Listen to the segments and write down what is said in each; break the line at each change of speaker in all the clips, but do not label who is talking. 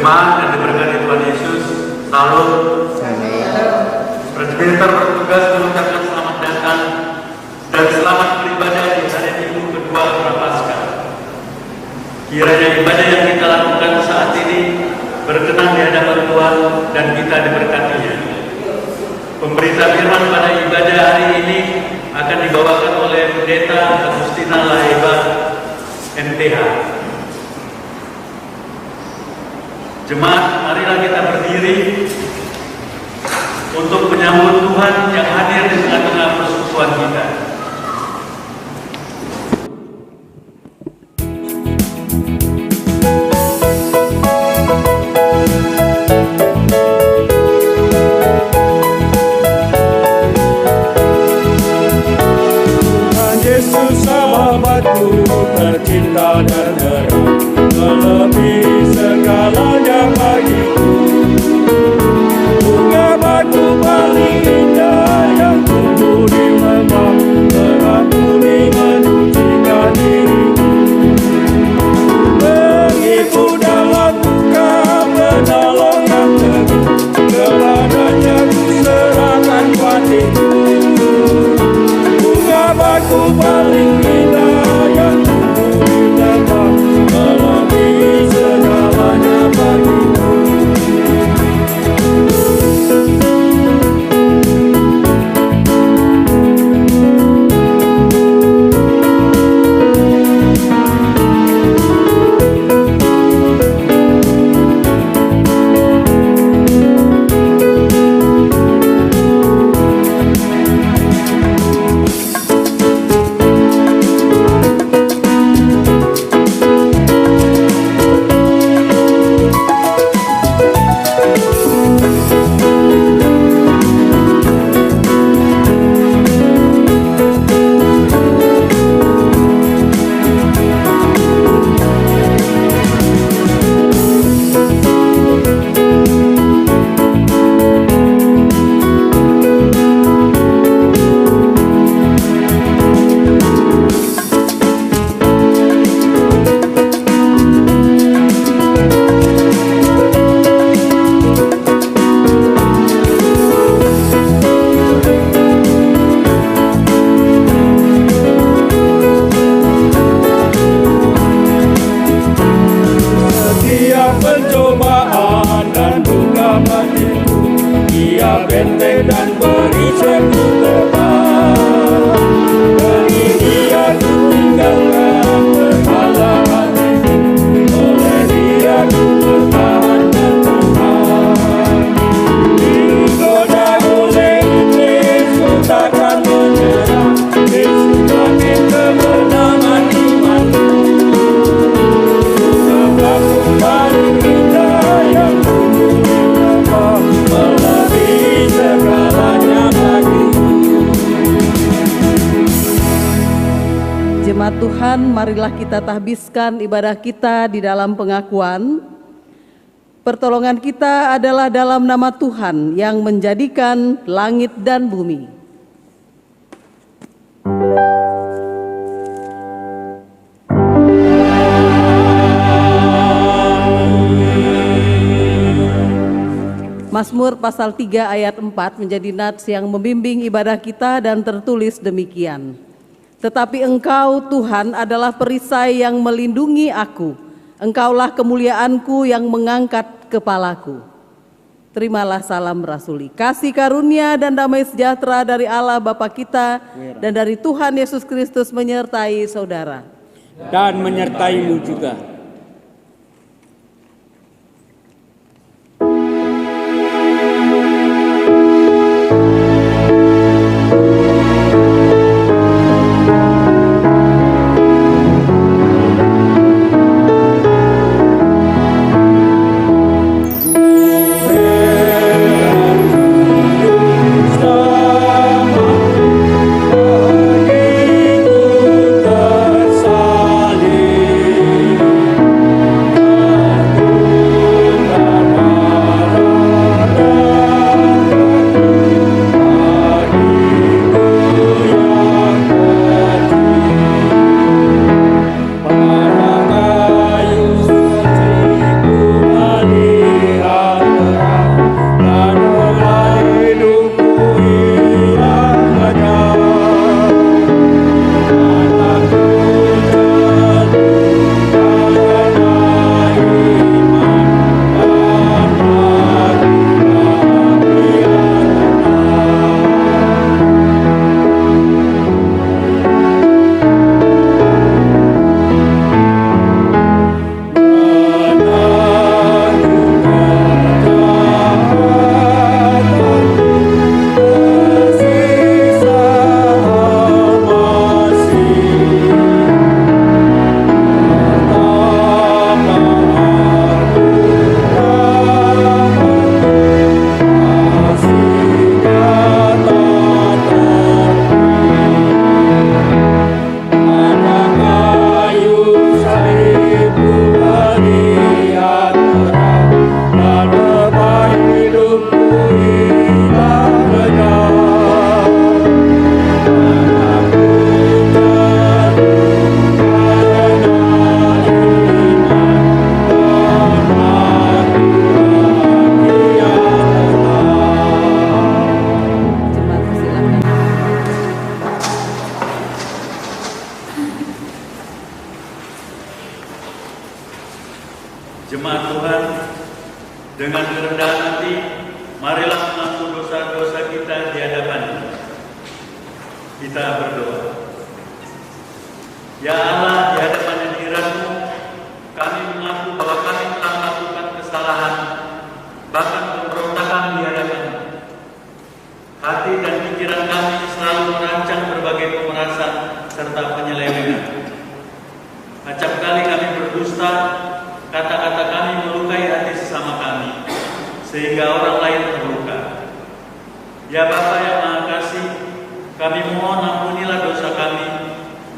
Jemaat yang diberkati Tuhan Yesus, salam. Presbiter bertugas mengucapkan selamat datang dan selamat beribadah di hari Minggu kedua Prapaskah. Kiranya ibadah yang kita lakukan saat ini berkenan di hadapan Tuhan dan kita diberkatinya. Pemberita firman pada ibadah hari ini akan dibawakan oleh Pendeta Agustina Laeba, MTH. Jemaat, marilah kita berdiri untuk menyambut Tuhan yang hadir di tengah-tengah persekutuan kita.
Tuhan Yesus sahabatku tercinta dan terang, melebihi segalanya bagiku. Bunga batu paling indah yang tumbuh di lembah, merangkuli menyucikan diriku. Menghibur dalam duka, menolong yang teguh, kepadanya ku serahkan hatiku. Bunga batu paling indah yang tumbuh di lembah, melebihi segalanya bagiku. Setiap pencobaan dan duka batinku, Ia benteng dan beri sekutukan. Dari Dia ku tinggalkan berhala hatiku, oleh Dia ku bertahan dan tahan. Digoda oleh iblis, ku takkan menyerah. Yesus jamin kemenangan imanku. Batu paling indah yang tumbuh di lembah, melebihi segalanya bagiku.
Jemaat Tuhan, marilah kita tahbiskan ibadah kita di dalam pengakuan. Pertolongan kita adalah dalam nama Tuhan yang menjadikan langit dan bumi. Mazmur pasal 3 ayat 4 menjadi nats yang membimbing ibadah kita dan tertulis demikian. Tetapi Engkau Tuhan adalah perisai yang melindungi aku. Engkaulah kemuliaanku yang mengangkat kepalaku. Terimalah salam rasuli. Kasih karunia dan damai sejahtera dari Allah Bapa kita dan dari Tuhan Yesus Kristus menyertai saudara.
Dan menyertaimu juga. Tersalib
Kita berdoa. Ya Allah, di hadapan hadirat-Mu, kami mengaku bahwa kami telah melakukan kesalahan, bahkan pemberontakan di hadapan-Mu. Hati dan pikiran kami selalu merancang berbagai pemerasan serta penyelewengan. Acap kali kami berdusta, kata-kata kami melukai hati sesama kami, sehingga orang lain terluka. Ya Bapa yang Maha Kasih, kami mohon ampunilah dosa kami,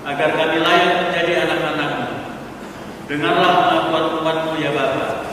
agar kami layak menjadi anak-anak-Mu. Dengarlah pengakuan umat-Mu ya Bapa.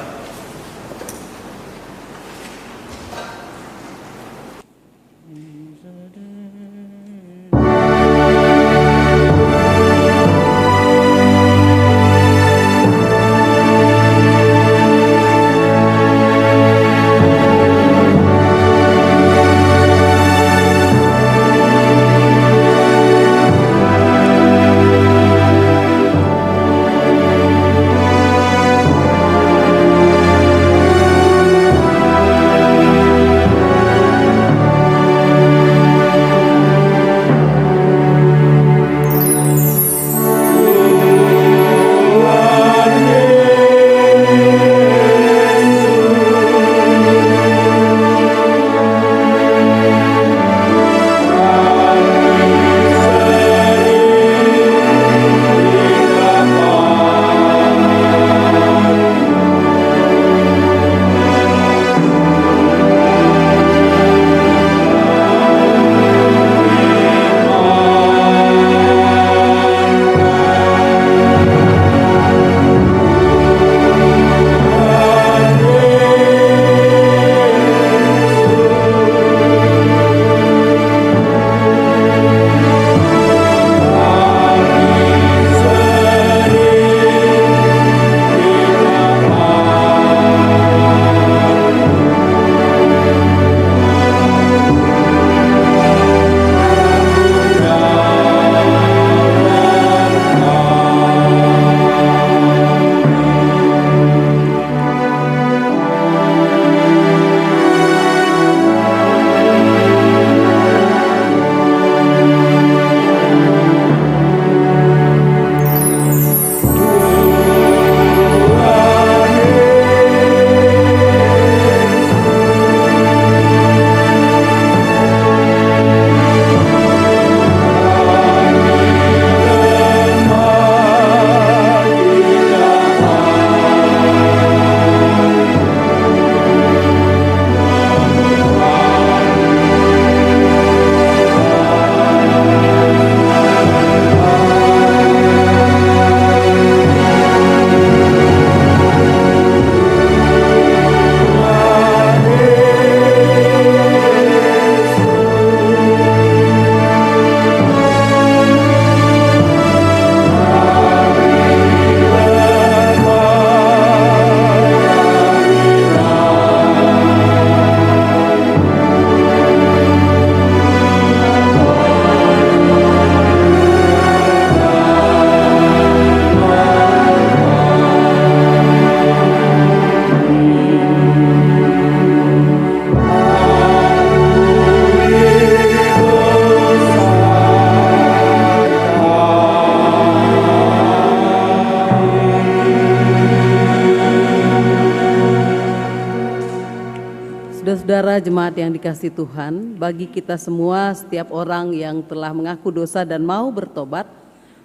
Saudara jemaat yang dikasihi Tuhan, bagi kita semua, setiap orang yang telah mengaku dosa dan mau bertobat,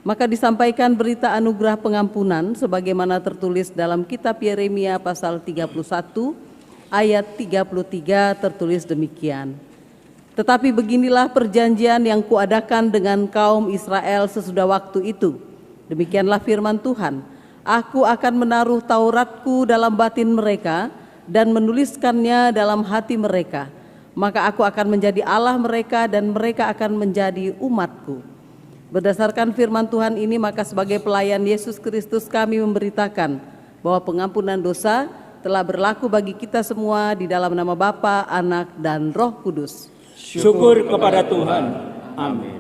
maka disampaikan berita anugerah pengampunan sebagaimana tertulis dalam kitab Yeremia pasal 31 ayat 33 tertulis demikian. Tetapi beginilah perjanjian yang kuadakan dengan kaum Israel sesudah waktu itu. Demikianlah firman Tuhan, aku akan menaruh Tauratku dalam batin mereka dan menuliskannya dalam hati mereka. Maka aku akan menjadi Allah mereka dan mereka akan menjadi umatku. Berdasarkan firman Tuhan ini, maka sebagai pelayan Yesus Kristus kami memberitakan bahwa pengampunan dosa telah berlaku bagi kita semua di dalam nama Bapa, Anak, dan Roh Kudus.
Syukur kepada Tuhan. Amin.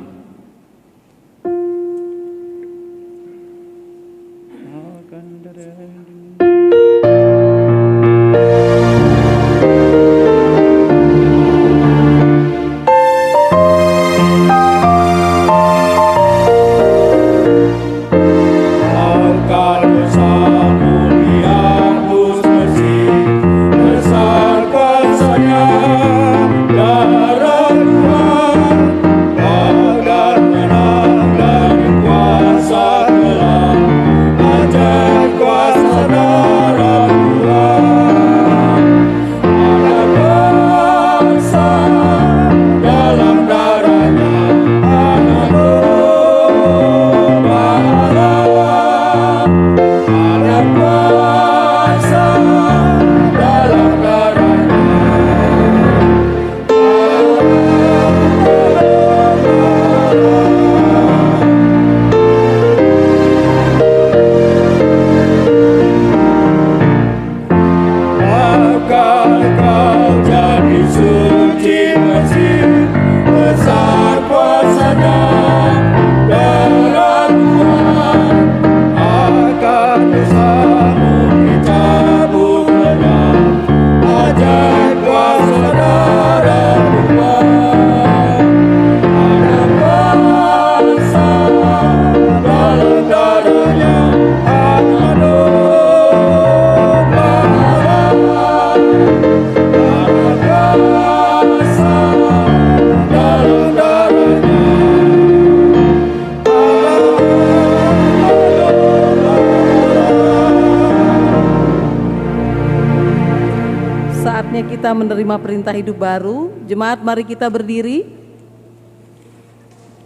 kita menerima perintah hidup baru. Jemaat, mari kita berdiri.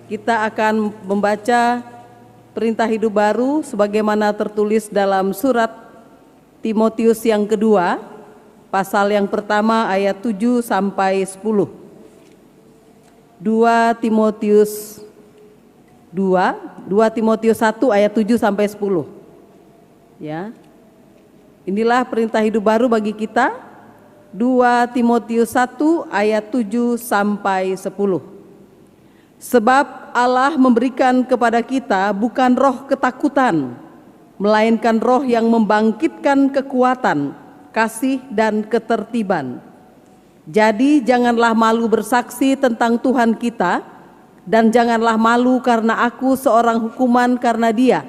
Kita akan membaca perintah hidup baru sebagaimana tertulis dalam surat Timotius yang kedua, pasal yang pertama ayat 7 sampai 10. 2 Timotius 1 ayat 7 sampai 10. Ya. Inilah perintah hidup baru bagi kita. 2 Timotius 1 ayat 7 sampai 10. Sebab Allah memberikan kepada kita bukan roh ketakutan, melainkan roh yang membangkitkan kekuatan, kasih dan ketertiban. Jadi janganlah malu bersaksi tentang Tuhan kita, dan janganlah malu karena aku seorang hukuman karena Dia,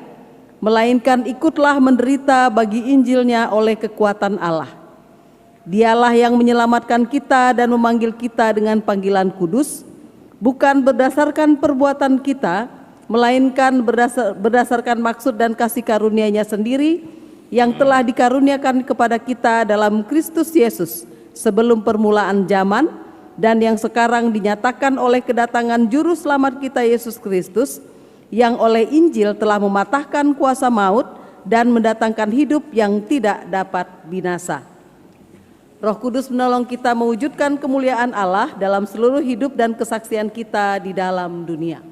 melainkan ikutlah menderita bagi Injilnya oleh kekuatan Allah. Dialah yang menyelamatkan kita dan memanggil kita dengan panggilan kudus, bukan berdasarkan perbuatan kita, melainkan berdasarkan maksud dan kasih karunia-Nya sendiri yang telah dikaruniakan kepada kita dalam Kristus Yesus sebelum permulaan zaman, dan yang sekarang dinyatakan oleh kedatangan Juru Selamat kita Yesus Kristus, yang oleh Injil telah mematahkan kuasa maut dan mendatangkan hidup yang tidak dapat binasa. Roh Kudus menolong kita mewujudkan kemuliaan Allah dalam seluruh hidup dan kesaksian kita di dalam dunia.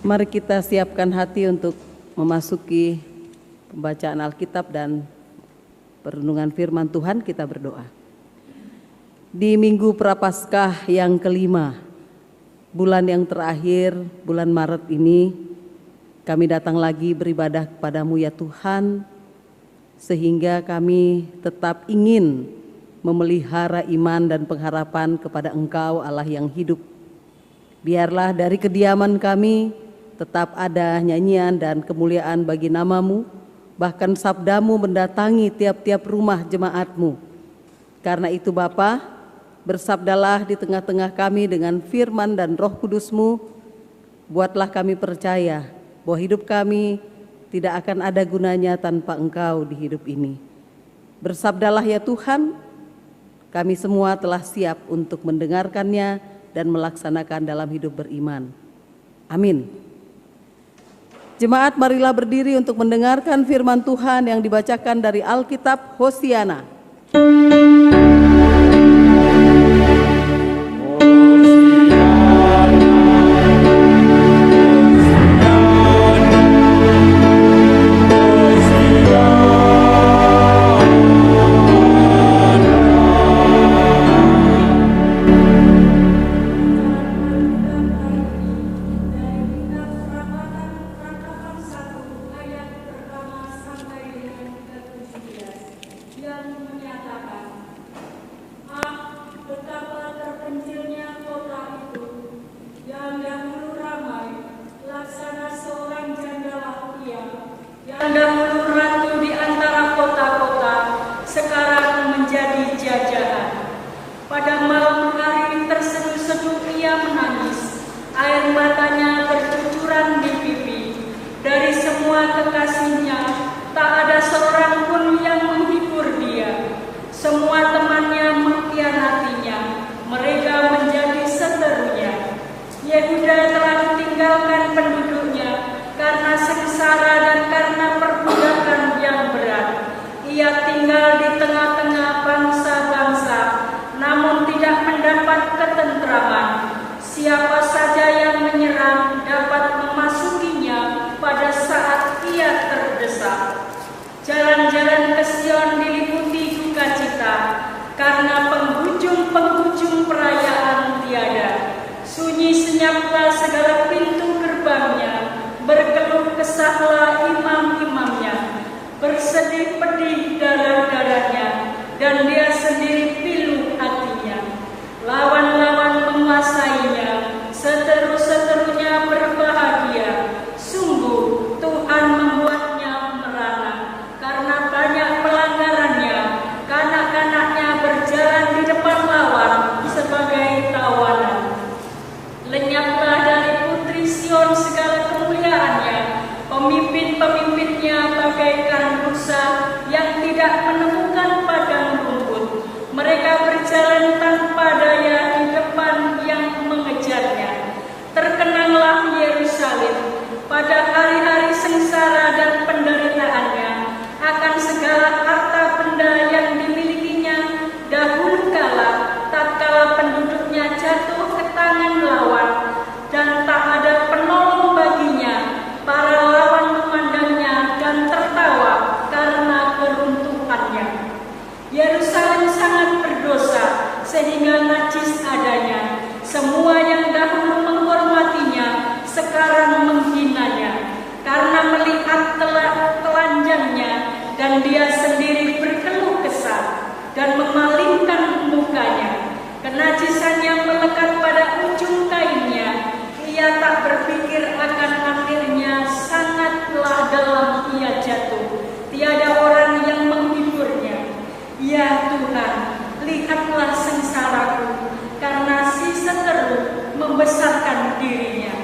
Mari kita siapkan hati untuk memasuki pembacaan Alkitab dan perenungan firman Tuhan. Kita berdoa. Di Minggu Prapaskah yang kelima, bulan yang terakhir, bulan Maret ini, kami datang lagi beribadah kepadamu ya Tuhan, sehingga kami tetap ingin memelihara iman dan pengharapan kepada Engkau Allah yang hidup. Biarlah dari kediaman kami tetap ada nyanyian dan kemuliaan bagi nama-Mu, bahkan sabda-Mu mendatangi tiap-tiap rumah jemaat-Mu. Karena itu Bapa, bersabdalah di tengah-tengah kami dengan firman dan Roh Kudus-Mu, buatlah kami percaya bahwa hidup kami tidak akan ada gunanya tanpa Engkau di hidup ini. Bersabdalah ya Tuhan, kami semua telah siap untuk mendengarkannya dan melaksanakan dalam hidup beriman. Amin. Jemaat, marilah berdiri untuk mendengarkan firman Tuhan yang dibacakan dari Alkitab Hosiana.
Siapa saja yang menyerang dapat memasukinya pada saat ia terdesak. karena penghujung-penghujung perayaan tiada. Sunyi senyaplah segala pintu gerbangnya, berkeluh kesahlah imam-imamnya, bersedih pedih darah-darahnya, dan dia sendiri pilu hatinya. Lawan-lawan menguasainya, seteru-seterunya berbahagia. Sungguh Tuhan membuatnya merana, karena banyak pelanggarannya. Kanak-kanaknya berjalan di depan lawan sebagai tawanan. Lenyaplah dari putri Sion segala kemuliaannya, pemimpin-pemimpinnya bagaikan rusa yang tidak menemukan padang rumput. Mereka berjalan tanpa daya di depan yang mengejarnya. Terkenanglah Yerusalem pada hari-hari sengsara dan penderitaannya akan segala harta benda yang dimilikinya dahulu kala, tatkala penduduknya jatuh ke tangan lawan dan tak ada penolong baginya. Para lawan memandangnya dan tertawa karena keruntuhannya. Yerusalem sangat berdosa sehingga najis adanya. Semua yang dahulu menghormatinya sekarang menghinanya, karena melihat telanjangnya dan dia sendiri berkeluh kesah dan memalingkan mukanya. Kenajisannya melekat pada ujung kainnya. Ia tak berpikir akan akhirnya, sangatlah dalam ia jatuh. Tiada orang yang menghiburnya. Ya Tuhan, lihatlah sengsaraku, karena si seteru membesarkan dirinya.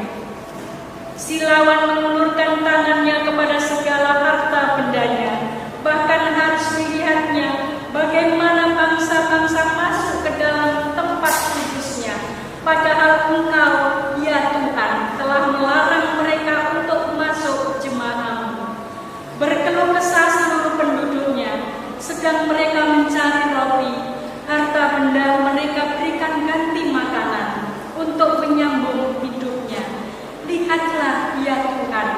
Si lawan mengulurkan tangannya kepada segala harta bendanya, bahkan harus dilihatnya bagaimana bangsa-bangsa masuk ke dalam tempat kudusnya. Padahal Engkau, ya Tuhan, telah melarang mereka untuk masuk jemaah-Mu. Berkeluh kesah seluruh penduduknya, sedang mereka mencari roti. Harta benda mereka berikan ganti makanan untuk menyambung hidupnya. Lihatlah ya Tuhan,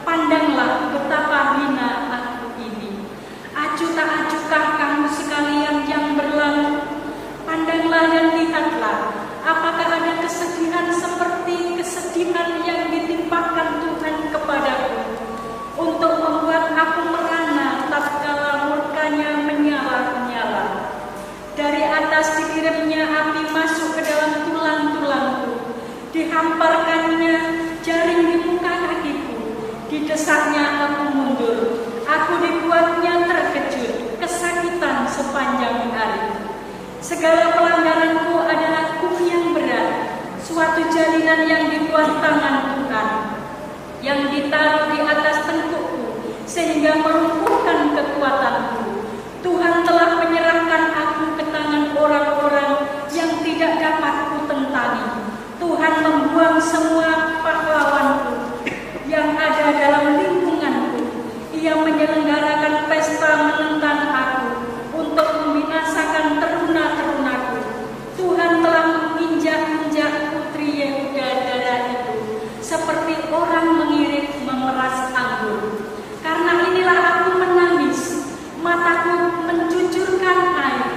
pandanglah betapa hina aku ini. Acuh tak acuhkah kamu sekalian yang berlalu? Pandanglah dan lihatlah, apakah ada kesedihan seperti kesedihan yang ditimpakan Tuhan kepadaku, untuk membuat aku merana tatkala murkanya menyala-nyala. Dari atas dikirimnya api masuk ke dalam tulang-tulangku, dihamparkannya jaring di muka kakiku, didesaknya aku mundur, aku dibuatnya terkejut, kesakitan sepanjang hari. Segala pelanggaranku adalah kuh yang berat, suatu jalinan yang dibuat tangan Tuhan, yang ditaruh di atas tengkukku, sehingga melumpuhkan kekuatanku. Tuhan telah menyerahkan aku ke tangan orang-orang yang tidak dapat kutentangi. Tuhan membuang semua pahlawanku yang ada dalam lingkunganku. Ia menyelenggarakan pesta menentang aku untuk membinasakan teruna-terunaku. Tuhan telah menginjak-injak putri Yehuda darah itu, seperti orang mengirit memeras anggur. Karena inilah aku menangis, mataku mencucurkan air,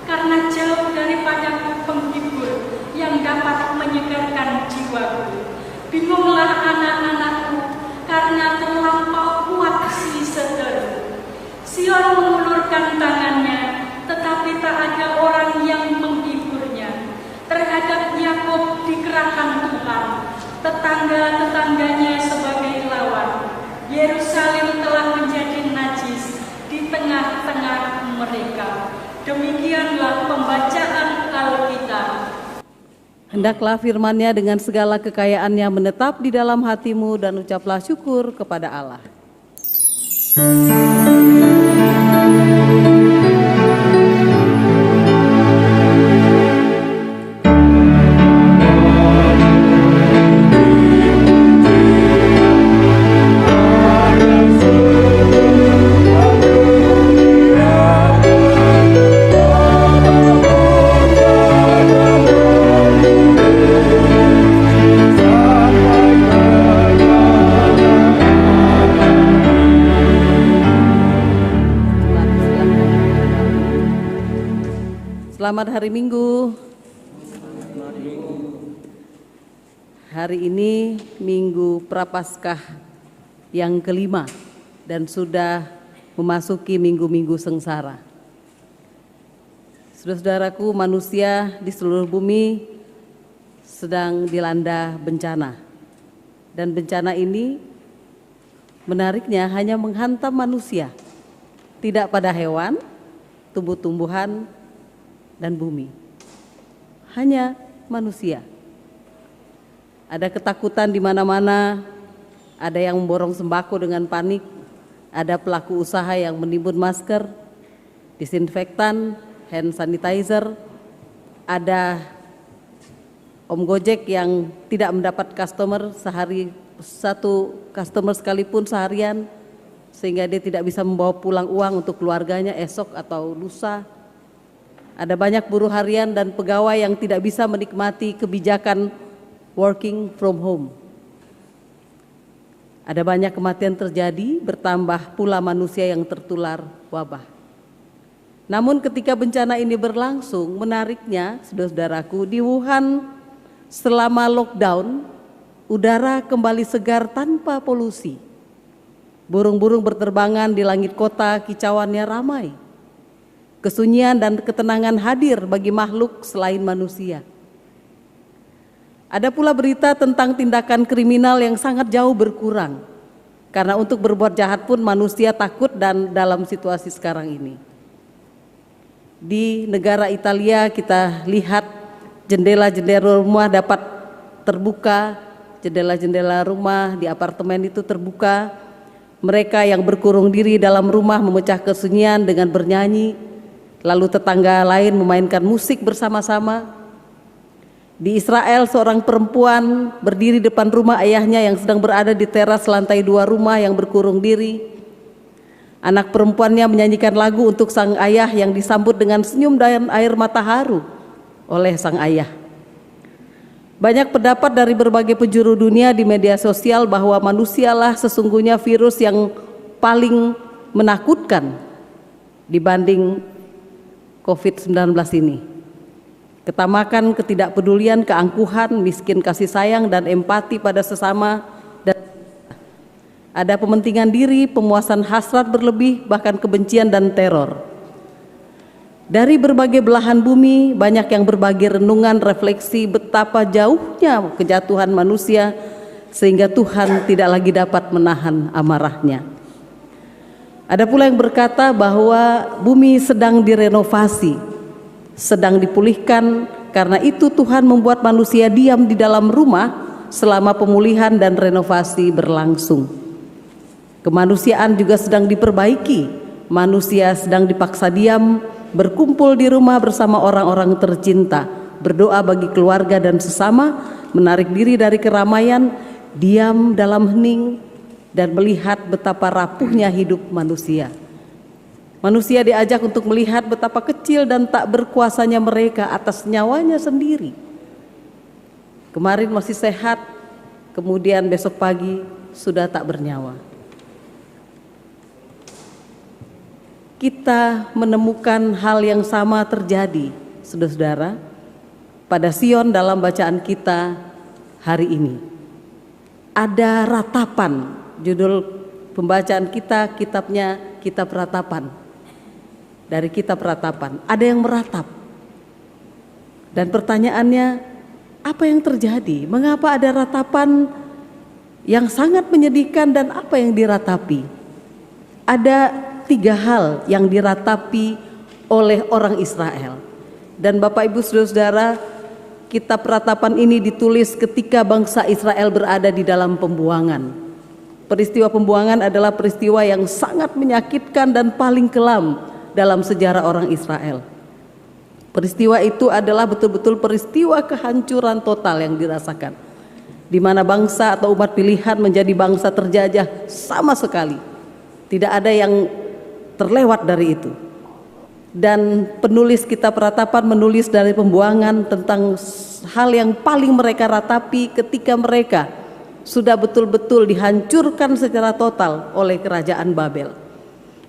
karena jauh daripada penghibur yang dapat menyegarkan jiwaku. Bingunglah anak-anakku, karena terlampau kuat si seteru. Sion mengulurkan tangannya, tetapi tak ada orang yang menghiburnya. Terhadap Yakub dikerahkan Tuhan, tetangga-tetangganya sebagai lawan. Yerusalem telah menjadi najis di tengah-tengah mereka. Demikianlah pembacaan Alkitab.
Hendaklah firman-Nya dengan segala kekayaannya menetap di dalam hatimu, dan ucaplah syukur kepada Allah. Selamat hari Minggu. Hari ini Minggu Prapaskah yang kelima dan sudah memasuki minggu-minggu sengsara. Saudara-saudaraku, manusia di seluruh bumi sedang dilanda bencana. Dan bencana ini menariknya hanya menghantam manusia, tidak pada hewan, tumbuh-tumbuhan, dan bumi. Hanya manusia. Ada ketakutan di mana-mana, ada yang memborong sembako dengan panik, ada pelaku usaha yang menimbun masker, disinfektan, hand sanitizer, ada Om Gojek yang tidak mendapat customer sehari, satu customer sekalipun seharian, sehingga dia tidak bisa membawa pulang uang untuk keluarganya esok atau lusa. Ada banyak buruh harian dan pegawai yang tidak bisa menikmati kebijakan working from home. Ada banyak kematian terjadi, bertambah pula manusia yang tertular wabah. Namun ketika bencana ini berlangsung, menariknya saudara-saudaraku, di Wuhan selama lockdown, udara kembali segar tanpa polusi. Burung-burung berterbangan di langit kota, kicauannya ramai. Kesunyian dan ketenangan hadir bagi makhluk selain manusia. Ada pula berita tentang tindakan kriminal yang sangat jauh berkurang. Karena untuk berbuat jahat pun manusia takut dan dalam situasi sekarang ini. Di negara Italia kita lihat jendela-jendela rumah dapat terbuka, jendela-jendela rumah di apartemen itu terbuka. Mereka yang berkurung diri dalam rumah memecah kesunyian dengan bernyanyi, lalu tetangga lain memainkan musik bersama-sama. Di Israel seorang perempuan berdiri depan rumah ayahnya yang sedang berada di teras lantai 2 rumah yang berkurung diri. Anak perempuannya menyanyikan lagu untuk sang ayah yang disambut dengan senyum dan air mata haru oleh sang ayah. Banyak pendapat dari berbagai penjuru dunia di media sosial bahwa manusialah sesungguhnya virus yang paling menakutkan dibanding COVID-19 ini. Ketamakan, ketidakpedulian, keangkuhan, miskin kasih sayang, dan empati pada sesama. Dan ada pementingan diri, pemuasan hasrat berlebih, bahkan kebencian dan teror. Dari berbagai belahan bumi, banyak yang berbagi renungan, refleksi betapa jauhnya kejatuhan manusia, sehingga Tuhan tidak lagi dapat menahan amarahnya. Ada pula yang berkata bahwa bumi sedang direnovasi, sedang dipulihkan, karena itu Tuhan membuat manusia diam di dalam rumah selama pemulihan dan renovasi berlangsung. Kemanusiaan juga sedang diperbaiki, manusia sedang dipaksa diam, berkumpul di rumah bersama orang-orang tercinta, berdoa bagi keluarga dan sesama, menarik diri dari keramaian, diam dalam hening, dan melihat betapa rapuhnya hidup manusia. Manusia diajak untuk melihat betapa kecil dan tak berkuasanya mereka atas nyawanya sendiri. Kemarin masih sehat, kemudian besok pagi sudah tak bernyawa. Kita menemukan hal yang sama terjadi, saudara-saudara, pada Sion dalam bacaan kita hari ini. Ada ratapan, judul pembacaan kita, kitabnya Kitab Ratapan. Dari kitab ratapan, ada yang meratap. Dan pertanyaannya, apa yang terjadi? Mengapa ada ratapan yang sangat menyedihkan dan apa yang diratapi? Ada 3 hal yang diratapi oleh orang Israel. Dan Bapak Ibu Saudara-saudara, kitab ratapan ini ditulis ketika bangsa Israel berada di dalam pembuangan. Peristiwa pembuangan adalah peristiwa yang sangat menyakitkan dan paling kelam dalam sejarah orang Israel. Peristiwa itu adalah betul-betul peristiwa kehancuran total yang dirasakan, di mana bangsa atau umat pilihan menjadi bangsa terjajah sama sekali. Tidak ada yang terlewat dari itu. Dan penulis kitab ratapan menulis dari pembuangan tentang hal yang paling mereka ratapi ketika mereka sudah betul-betul dihancurkan secara total oleh kerajaan Babel.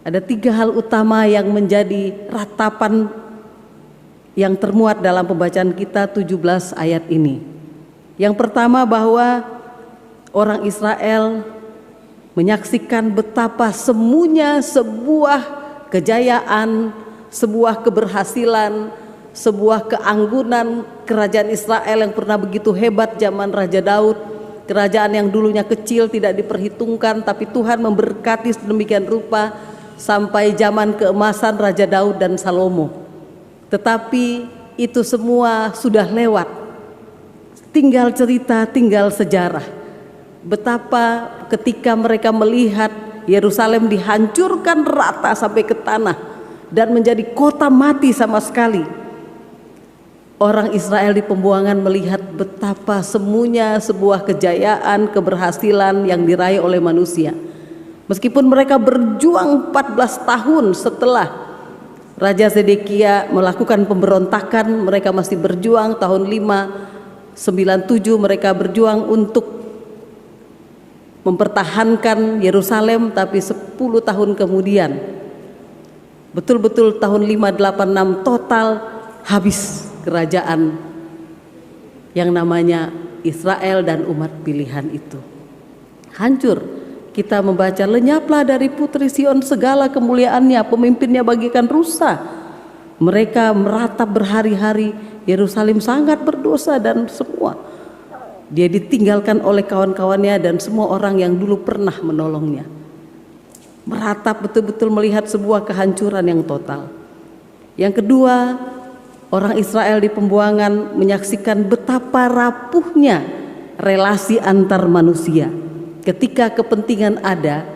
Ada 3 hal utama yang menjadi ratapan yang termuat dalam pembacaan kita 17 ayat ini. Yang pertama, bahwa orang Israel menyaksikan betapa semuanya sebuah kejayaan, sebuah keberhasilan, sebuah keanggunan kerajaan Israel yang pernah begitu hebat zaman Raja Daud, kerajaan yang dulunya kecil tidak diperhitungkan, tapi Tuhan memberkati sedemikian rupa sampai zaman keemasan Raja Daud dan Salomo. Tetapi itu semua sudah lewat, tinggal cerita, tinggal sejarah. Betapa ketika mereka melihat Yerusalem dihancurkan rata sampai ke tanah dan menjadi kota mati sama sekali, orang Israel di pembuangan melihat betapa semuanya sebuah kejayaan, keberhasilan yang diraih oleh manusia. Meskipun mereka berjuang 14 tahun setelah Raja Zedekia melakukan pemberontakan, mereka masih berjuang. Tahun 597 mereka berjuang untuk mempertahankan Yerusalem, tapi 10 tahun kemudian, betul-betul tahun 586 total habis kerajaan yang namanya Israel dan umat pilihan itu. Hancur. Kita membaca, lenyaplah dari putri Sion segala kemuliaannya, pemimpinnya bagikan rusa. Mereka meratap berhari-hari, Yerusalem sangat berdosa dan semua. Dia ditinggalkan oleh kawan-kawannya dan semua orang yang dulu pernah menolongnya. Meratap betul-betul melihat sebuah kehancuran yang total. Yang kedua, orang Israel di pembuangan menyaksikan betapa rapuhnya relasi antar manusia. Ketika kepentingan ada,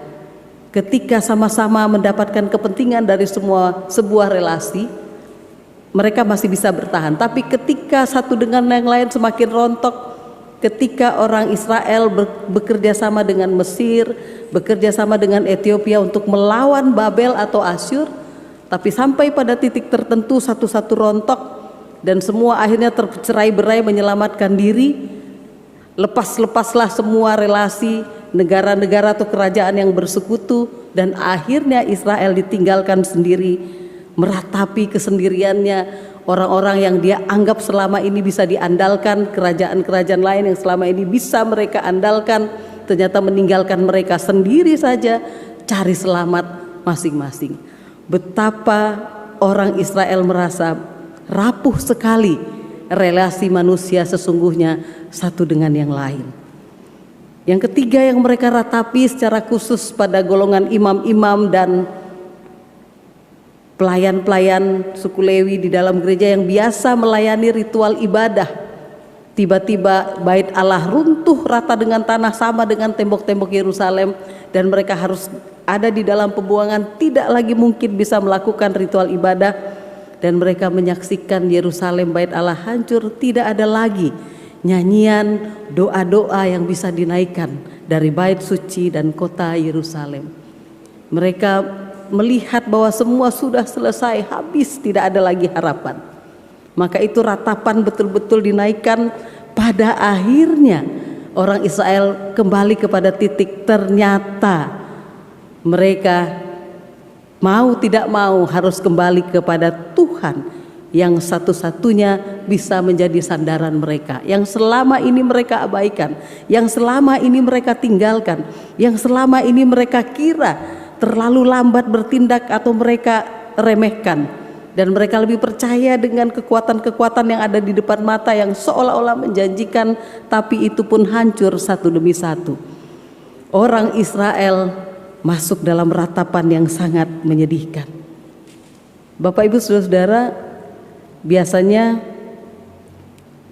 ketika sama-sama mendapatkan kepentingan dari sebuah relasi, mereka masih bisa bertahan. Tapi ketika satu dengan yang lain semakin rontok, ketika orang Israel bekerja sama dengan Mesir, bekerja sama dengan Ethiopia untuk melawan Babel atau Asyur, tapi sampai pada titik tertentu satu-satu rontok dan semua akhirnya tercerai-berai menyelamatkan diri. Lepaslah semua relasi negara-negara atau kerajaan yang bersekutu, dan akhirnya Israel ditinggalkan sendiri, meratapi kesendiriannya. Orang-orang yang dia anggap selama ini bisa diandalkan, kerajaan-kerajaan lain yang selama ini bisa mereka andalkan, ternyata meninggalkan mereka sendiri saja, cari selamat masing-masing. Betapa orang Israel merasa rapuh sekali relasi manusia sesungguhnya satu dengan yang lain. Yang ketiga yang mereka ratapi secara khusus pada golongan imam-imam dan pelayan-pelayan suku Lewi di dalam gereja yang biasa melayani ritual ibadah. Tiba-tiba bait Allah runtuh rata dengan tanah sama dengan tembok-tembok Yerusalem, dan mereka harus ada di dalam pembuangan, tidak lagi mungkin bisa melakukan ritual ibadah, dan mereka menyaksikan Yerusalem bait Allah hancur. Tidak ada lagi nyanyian, doa-doa yang bisa dinaikkan dari bait suci dan kota Yerusalem. Mereka melihat bahwa semua sudah selesai, habis, tidak ada lagi harapan. Maka itu ratapan betul-betul dinaikkan. Pada akhirnya orang Israel kembali kepada titik, ternyata mereka mau tidak mau harus kembali kepada Tuhan yang satu-satunya bisa menjadi sandaran mereka, yang selama ini mereka abaikan, yang selama ini mereka tinggalkan, yang selama ini mereka kira terlalu lambat bertindak atau mereka remehkan, dan mereka lebih percaya dengan kekuatan-kekuatan yang ada di depan mata yang seolah-olah menjanjikan, tapi itu pun hancur satu demi satu. Orang Israel masuk dalam ratapan yang sangat menyedihkan. Bapak Ibu Saudara-saudara, biasanya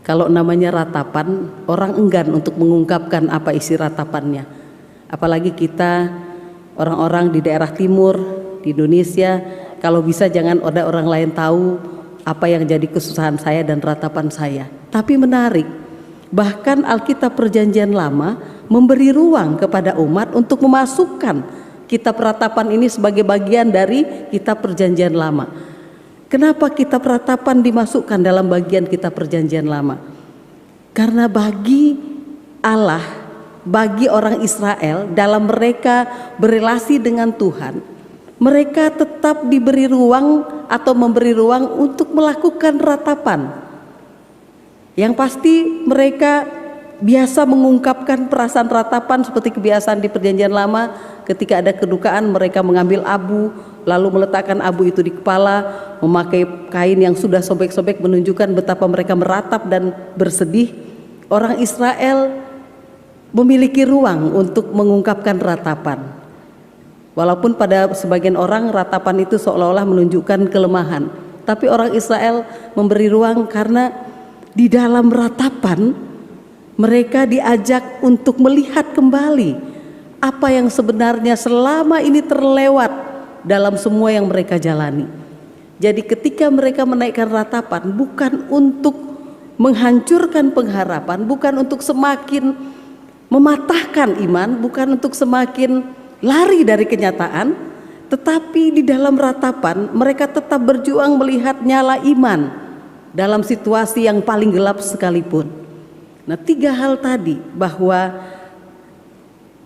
kalau namanya ratapan, orang enggan untuk mengungkapkan apa isi ratapannya. Apalagi kita orang-orang di daerah timur di Indonesia, kalau bisa jangan ada orang lain tahu apa yang jadi kesusahan saya dan ratapan saya. Tapi menarik, bahkan Alkitab Perjanjian Lama memberi ruang kepada umat untuk memasukkan kitab ratapan ini sebagai bagian dari kitab Perjanjian Lama. Kenapa kitab ratapan dimasukkan dalam bagian kitab Perjanjian Lama? Karena bagi Allah, bagi orang Israel, dalam mereka berelasi dengan Tuhan, mereka tetap diberi ruang atau memberi ruang untuk melakukan ratapan. Yang pasti mereka biasa mengungkapkan perasaan ratapan seperti kebiasaan di Perjanjian Lama. Ketika ada kedukaan, mereka mengambil abu, lalu meletakkan abu itu di kepala, memakai kain yang sudah sobek-sobek menunjukkan betapa mereka meratap dan bersedih. Orang Israel memiliki ruang untuk mengungkapkan ratapan. Walaupun pada sebagian orang ratapan itu seolah-olah menunjukkan kelemahan, tapi orang Israel memberi ruang karena di dalam ratapan mereka diajak untuk melihat kembali apa yang sebenarnya selama ini terlewat dalam semua yang mereka jalani. Jadi ketika mereka menaikkan ratapan, bukan untuk menghancurkan pengharapan, bukan untuk semakin mematahkan iman, bukan untuk semakin lari dari kenyataan, tetapi di dalam ratapan mereka tetap berjuang melihat nyala iman dalam situasi yang paling gelap sekalipun. Nah, 3 hal tadi, bahwa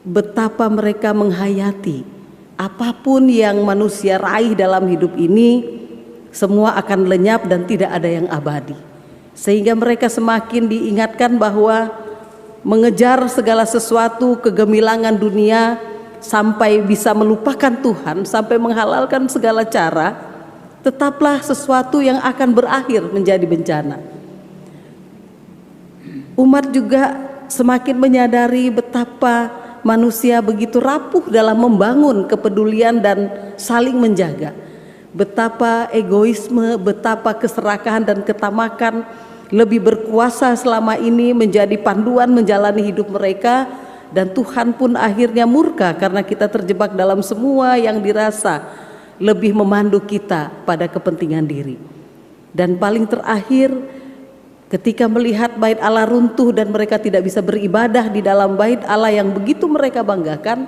betapa mereka menghayati apapun yang manusia raih dalam hidup ini, semua akan lenyap dan tidak ada yang abadi. Sehingga mereka semakin diingatkan bahwa mengejar segala sesuatu, kegemilangan dunia, sampai bisa melupakan Tuhan, sampai menghalalkan segala cara, tetaplah sesuatu yang akan berakhir menjadi bencana. Umat juga semakin menyadari betapa manusia begitu rapuh dalam membangun kepedulian dan saling menjaga. Betapa egoisme, betapa keserakahan dan ketamakan lebih berkuasa selama ini menjadi panduan menjalani hidup mereka, dan Tuhan pun akhirnya murka karena kita terjebak dalam semua yang dirasa lebih memandu kita pada kepentingan diri. Dan paling terakhir, ketika melihat bait Allah runtuh dan mereka tidak bisa beribadah di dalam bait Allah yang begitu mereka banggakan,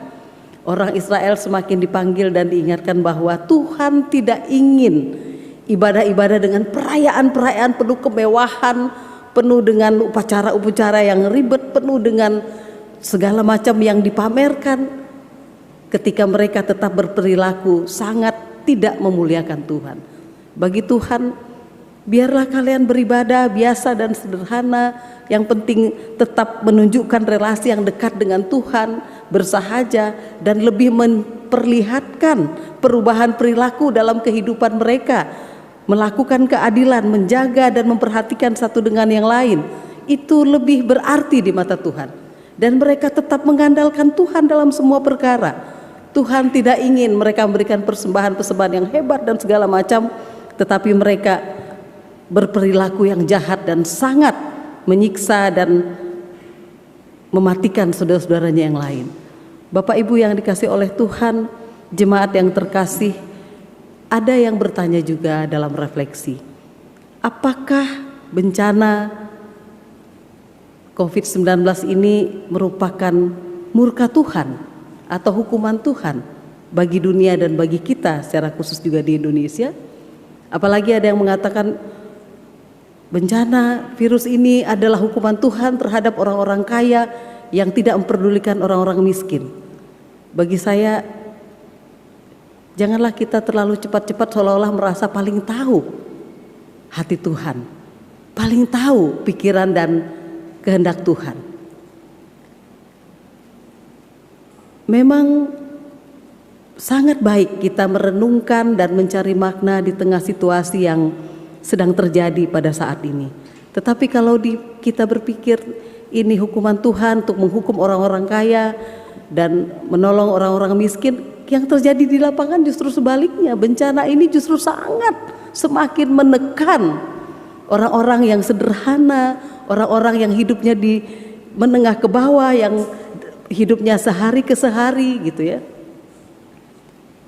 orang Israel semakin dipanggil dan diingatkan bahwa Tuhan tidak ingin ibadah-ibadah dengan perayaan-perayaan penuh kemewahan, penuh dengan upacara-upacara yang ribet, penuh dengan segala macam yang dipamerkan, ketika mereka tetap berperilaku sangat tidak memuliakan Tuhan. Bagi Tuhan, biarlah kalian beribadah biasa dan sederhana, yang penting tetap menunjukkan relasi yang dekat dengan Tuhan, bersahaja, dan lebih memperlihatkan perubahan perilaku dalam kehidupan mereka, melakukan keadilan, menjaga dan memperhatikan satu dengan yang lain. Itu lebih berarti di mata Tuhan, dan mereka tetap mengandalkan Tuhan dalam semua perkara. Tuhan tidak ingin mereka memberikan persembahan-persembahan yang hebat dan segala macam, tetapi mereka berperilaku yang jahat dan sangat menyiksa dan mematikan saudara-saudaranya yang lain. Bapak Ibu yang dikasihi oleh Tuhan, jemaat yang terkasih, ada yang bertanya juga dalam refleksi, apakah bencana COVID-19 ini merupakan murka Tuhan atau hukuman Tuhan bagi dunia dan bagi kita secara khusus juga di Indonesia? Apalagi ada yang mengatakan bencana virus ini adalah hukuman Tuhan terhadap orang-orang kaya yang tidak memperdulikan orang-orang miskin. Bagi saya, janganlah kita terlalu cepat-cepat seolah-olah merasa paling tahu hati Tuhan, paling tahu pikiran dan kehendak Tuhan. Memang sangat baik kita merenungkan dan mencari makna di tengah situasi yang sedang terjadi pada saat ini. Tetapi kalau kita berpikir ini hukuman Tuhan untuk menghukum orang-orang kaya dan menolong orang-orang miskin, yang terjadi di lapangan justru sebaliknya. Bencana ini justru sangat semakin menekan orang-orang yang sederhana, orang-orang yang hidupnya di menengah ke bawah, yang hidupnya sehari ke sehari gitu ya.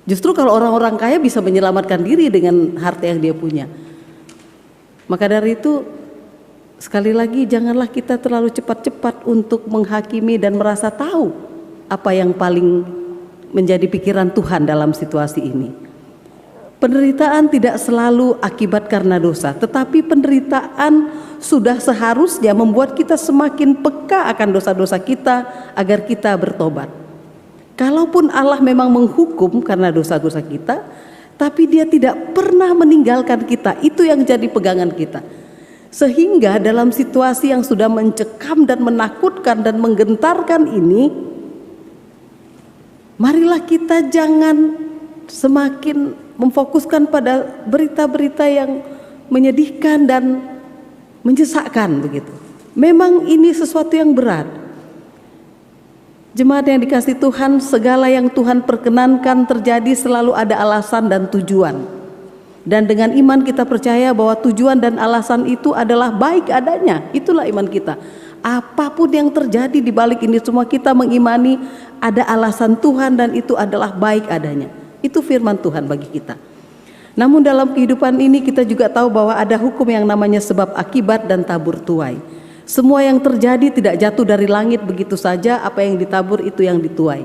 Justru kalau orang-orang kaya bisa menyelamatkan diri dengan harta yang dia punya. Maka dari itu, sekali lagi janganlah kita terlalu cepat-cepat untuk menghakimi dan merasa tahu apa yang paling menjadi pikiran Tuhan dalam situasi ini. Penderitaan tidak selalu akibat karena dosa, tetapi penderitaan sudah seharusnya membuat kita semakin peka akan dosa-dosa kita agar kita bertobat. Kalaupun Allah memang menghukum karena dosa-dosa kita, tapi Dia tidak pernah meninggalkan kita. Itu yang jadi pegangan kita. Sehingga dalam situasi yang sudah mencekam dan menakutkan dan menggentarkan ini, marilah kita jangan semakin memfokuskan pada berita-berita yang menyedihkan dan menyesakkan begitu. Memang ini sesuatu yang berat. Jemaat yang dikasihi Tuhan, segala yang Tuhan perkenankan terjadi selalu ada alasan dan tujuan. Dan dengan iman kita percaya bahwa tujuan dan alasan itu adalah baik adanya. Itulah iman kita. Apapun yang terjadi di balik ini semua, kita mengimani ada alasan Tuhan dan itu adalah baik adanya. Itu firman Tuhan bagi kita. Namun dalam kehidupan ini kita juga tahu bahwa ada hukum yang namanya sebab akibat dan tabur tuai. Semua yang terjadi tidak jatuh dari langit begitu saja. Apa yang ditabur itu yang dituai.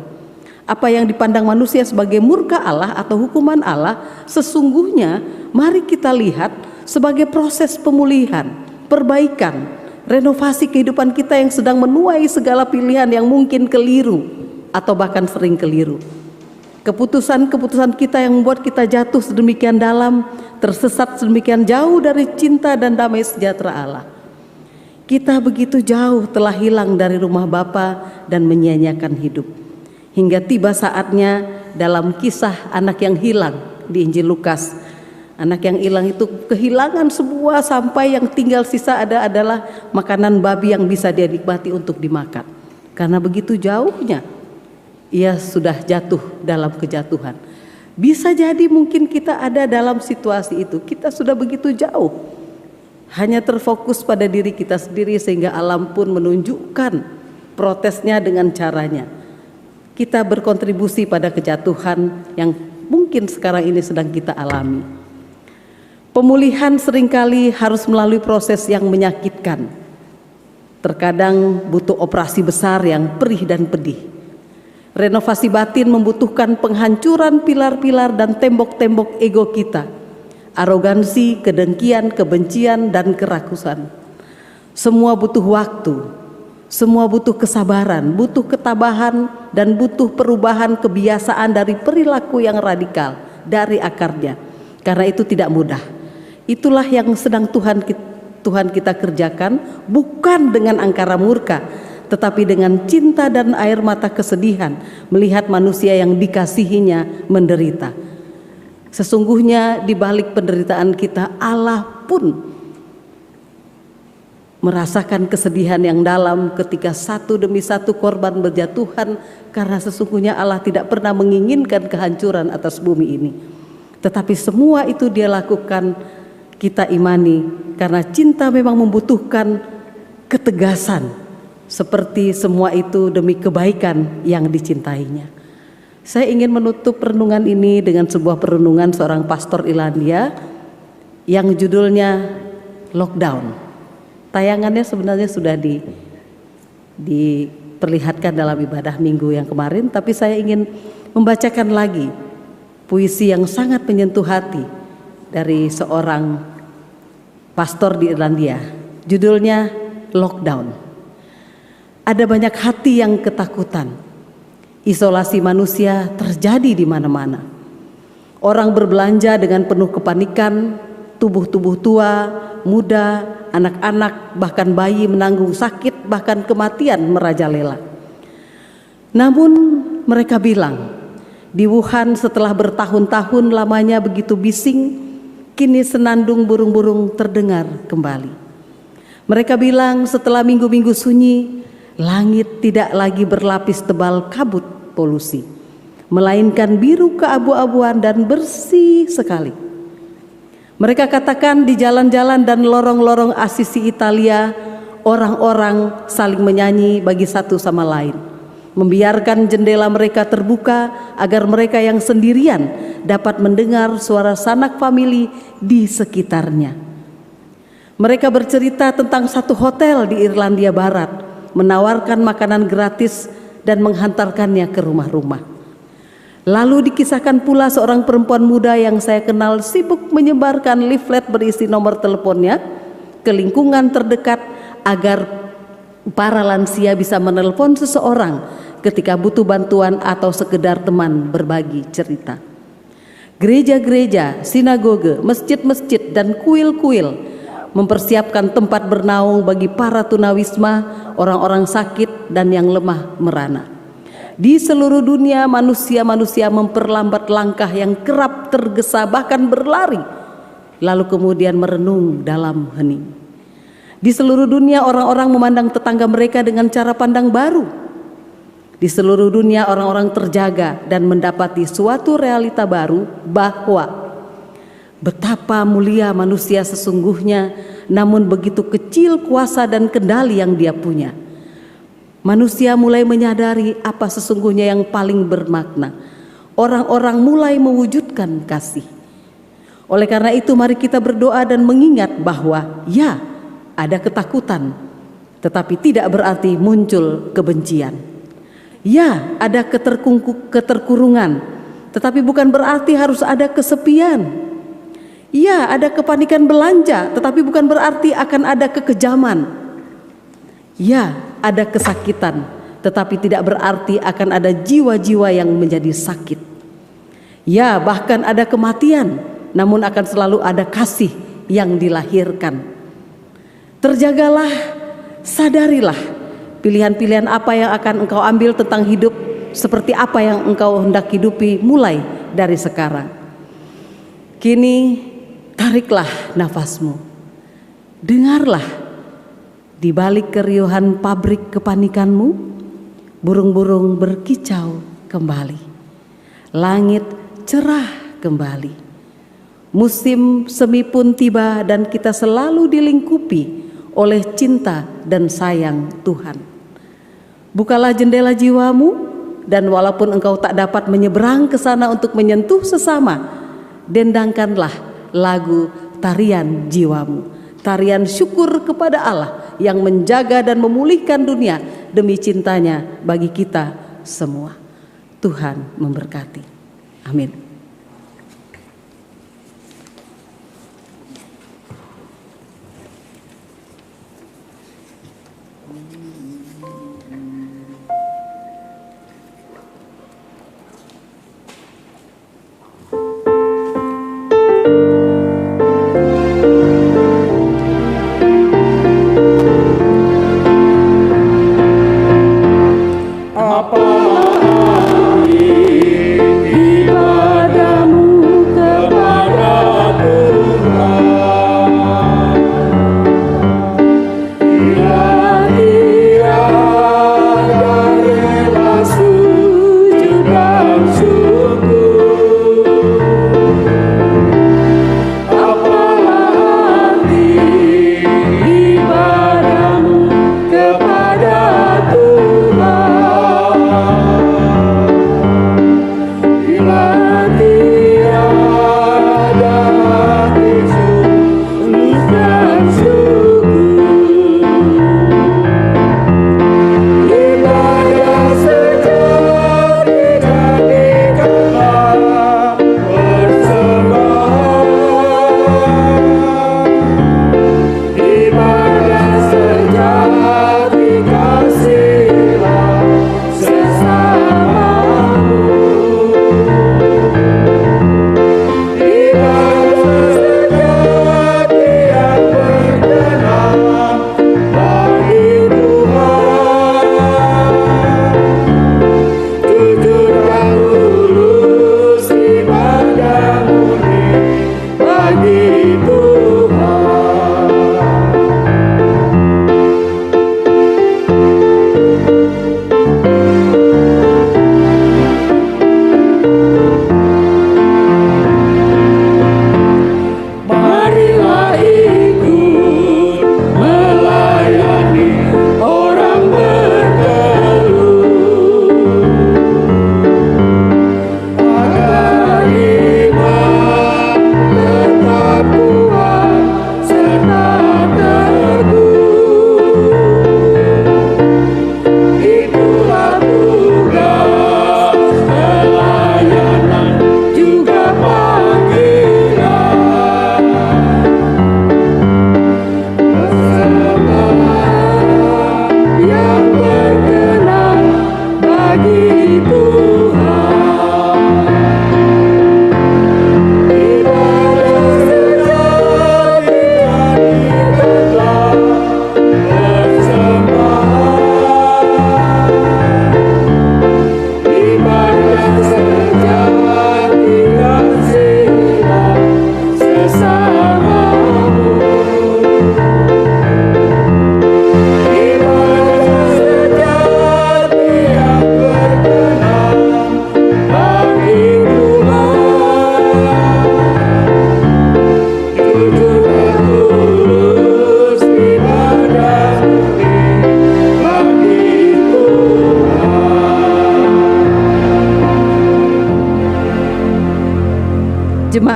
Apa yang dipandang manusia sebagai murka Allah atau hukuman Allah, sesungguhnya mari kita lihat sebagai proses pemulihan, perbaikan, renovasi kehidupan kita yang sedang menuai segala pilihan yang mungkin keliru atau bahkan sering keliru. Keputusan-keputusan kita yang membuat kita jatuh sedemikian dalam, tersesat sedemikian jauh dari cinta dan damai sejahtera Allah. Kita begitu jauh telah hilang dari rumah Bapa dan menyia-nyiakan hidup. Hingga tiba saatnya dalam kisah anak yang hilang di Injil Lukas. Anak yang hilang itu kehilangan semua sampai yang tinggal sisa adalah makanan babi yang bisa dia nikmati untuk dimakan. Karena begitu jauhnya ia sudah jatuh dalam kejatuhan. Bisa jadi mungkin kita ada dalam situasi itu. Kita sudah begitu jauh. Hanya terfokus pada diri kita sendiri sehingga alam pun menunjukkan protesnya dengan caranya. Kita berkontribusi pada kejatuhan yang mungkin sekarang ini sedang kita alami. Pemulihan seringkali harus melalui proses yang menyakitkan. Terkadang butuh operasi besar yang perih dan pedih. Renovasi batin membutuhkan penghancuran pilar-pilar dan tembok-tembok ego kita. Arogansi, kedengkian, kebencian, dan kerakusan. Semua butuh waktu, semua butuh kesabaran, butuh ketabahan, dan butuh perubahan kebiasaan dari perilaku yang radikal, dari akarnya. Karena itu tidak mudah. Itulah yang sedang Tuhan kita kerjakan, bukan dengan angkara murka, tetapi dengan cinta dan air mata kesedihan, melihat manusia yang dikasihinya menderita. Sesungguhnya di balik penderitaan kita, Allah pun merasakan kesedihan yang dalam ketika satu demi satu korban berjatuhan, karena sesungguhnya Allah tidak pernah menginginkan kehancuran atas bumi ini. Tetapi semua itu Dia lakukan, kita imani, karena cinta memang membutuhkan ketegasan, seperti semua itu demi kebaikan yang dicintainya. Saya ingin menutup renungan ini dengan sebuah perenungan seorang pastor Irlandia yang judulnya Lockdown. Tayangannya sebenarnya sudah diperlihatkan dalam ibadah minggu yang kemarin, tapi saya ingin membacakan lagi puisi yang sangat menyentuh hati dari seorang pastor di Irlandia. Judulnya Lockdown. Ada banyak hati yang ketakutan. Isolasi manusia terjadi di mana-mana. Orang berbelanja dengan penuh kepanikan, tubuh-tubuh tua, muda, anak-anak, bahkan bayi menanggung sakit, bahkan kematian merajalela. Namun mereka bilang, di Wuhan setelah bertahun-tahun lamanya begitu bising, kini senandung burung-burung terdengar kembali. Mereka bilang setelah minggu-minggu sunyi, langit tidak lagi berlapis tebal kabut polusi, melainkan biru keabu-abuan dan bersih sekali. Mereka katakan di jalan-jalan dan lorong-lorong Assisi Italia, orang-orang saling menyanyi bagi satu sama lain, membiarkan jendela mereka terbuka agar mereka yang sendirian dapat mendengar suara sanak famili di sekitarnya. Mereka bercerita tentang satu hotel di Irlandia Barat, menawarkan makanan gratis dan menghantarkannya ke rumah-rumah. Lalu dikisahkan pula seorang perempuan muda yang saya kenal sibuk menyebarkan leaflet berisi nomor teleponnya ke lingkungan terdekat agar para lansia bisa menelpon seseorang ketika butuh bantuan atau sekedar teman berbagi cerita. Gereja-gereja, sinagoge, masjid-masjid, dan kuil-kuil mempersiapkan tempat bernaung bagi para tunawisma, orang-orang sakit, dan yang lemah merana. Di seluruh dunia manusia-manusia memperlambat langkah yang kerap tergesa bahkan berlari, lalu kemudian merenung dalam hening. Di seluruh dunia orang-orang memandang tetangga mereka dengan cara pandang baru. Di seluruh dunia orang-orang terjaga dan mendapati suatu realita baru bahwa betapa mulia manusia sesungguhnya, namun begitu kecil kuasa dan kendali yang dia punya. Manusia mulai menyadari apa sesungguhnya yang paling bermakna. Orang-orang mulai mewujudkan kasih. Oleh karena itu mari kita berdoa dan mengingat bahwa ya, ada ketakutan, tetapi tidak berarti muncul kebencian. Ya, ada keterkurungan, tetapi bukan berarti harus ada kesepian. Ya, ada kepanikan belanja, tetapi bukan berarti akan ada kekejaman. Ya, ada kesakitan, tetapi tidak berarti akan ada jiwa-jiwa yang menjadi sakit. Ya, bahkan ada kematian, namun akan selalu ada kasih yang dilahirkan. Terjagalah, sadarilah pilihan-pilihan apa yang akan engkau ambil tentang hidup, seperti apa yang engkau hendak hidupi mulai dari sekarang. Kini tariklah nafasmu, dengarlah di balik keriuhan pabrik kepanikanmu, burung-burung berkicau kembali, langit cerah kembali, musim semi pun tiba dan kita selalu dilingkupi oleh cinta dan sayang Tuhan. Bukalah jendela jiwamu, dan walaupun engkau tak dapat menyeberang ke sana untuk menyentuh sesama, dendangkanlah lagu tarian jiwamu, tarian syukur kepada Allah yang menjaga dan memulihkan dunia demi cintanya bagi kita semua. Tuhan memberkati. Amin.
Ia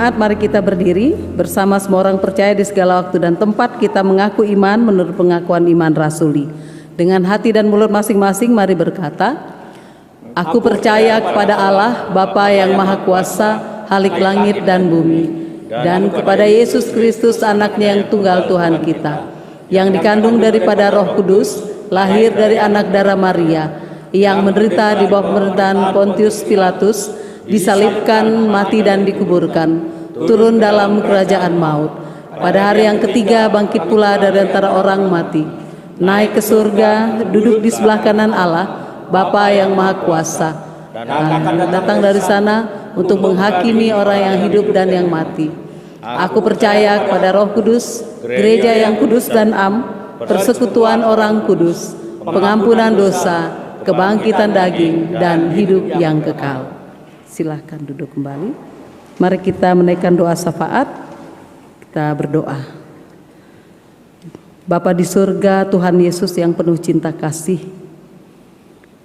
Jemaat, mari kita berdiri bersama semua orang percaya di segala waktu dan tempat. Kita mengaku iman menurut pengakuan iman rasuli. Dengan hati dan mulut masing-masing mari berkata, Aku percaya kepada Allah, Bapa yang Maha Kuasa, Halik langit dan bumi, dan kepada Yesus Kristus anaknya yang tunggal Tuhan kita, yang dikandung daripada Roh Kudus, lahir dari anak darah Maria, yang menderita di bawah pemerintahan Pontius Pilatus, disalibkan, mati dan dikuburkan, turun dalam kerajaan maut. Pada hari yang ketiga bangkit pula dari antara orang mati, naik ke surga, duduk di sebelah kanan Allah, Bapa yang Maha Kuasa, dan akan datang dari sana untuk menghakimi orang yang hidup dan yang mati. Aku percaya kepada Roh Kudus, gereja yang kudus dan am, persekutuan orang kudus, pengampunan dosa, kebangkitan daging, dan hidup yang kekal. Silahkan duduk kembali. Mari kita menaikkan doa syafaat. Kita berdoa. Bapa di surga, Tuhan Yesus yang penuh cinta kasih,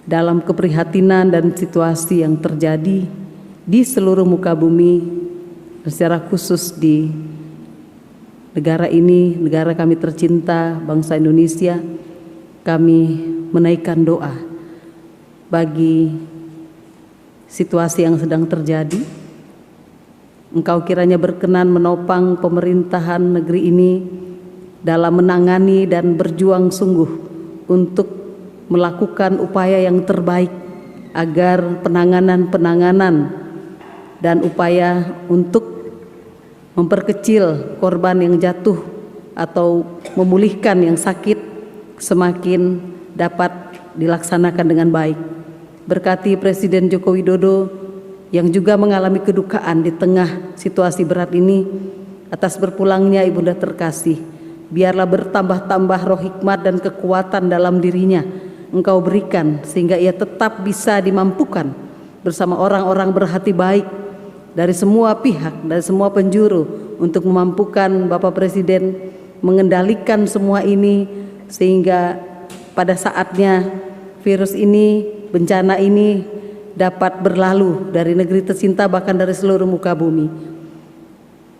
dalam keprihatinan dan situasi yang terjadi di seluruh muka bumi, secara khusus di negara ini, negara kami tercinta, bangsa Indonesia, kami menaikkan doa bagi situasi yang sedang terjadi. Engkau kiranya berkenan menopang pemerintahan negeri ini dalam menangani dan berjuang sungguh untuk melakukan upaya yang terbaik agar penanganan dan upaya untuk memperkecil korban yang jatuh atau memulihkan yang sakit semakin dapat dilaksanakan dengan baik. Berkati Presiden Joko Widodo yang juga mengalami kedukaan di tengah situasi berat ini. Atas berpulangnya ibunda terkasih, biarlah bertambah-tambah roh hikmat dan kekuatan dalam dirinya Engkau berikan, sehingga ia tetap bisa dimampukan bersama orang-orang berhati baik dari semua pihak, dari semua penjuru, untuk memampukan Bapak Presiden mengendalikan semua ini, sehingga pada saatnya virus ini, bencana ini dapat berlalu dari negeri tercinta, bahkan dari seluruh muka bumi.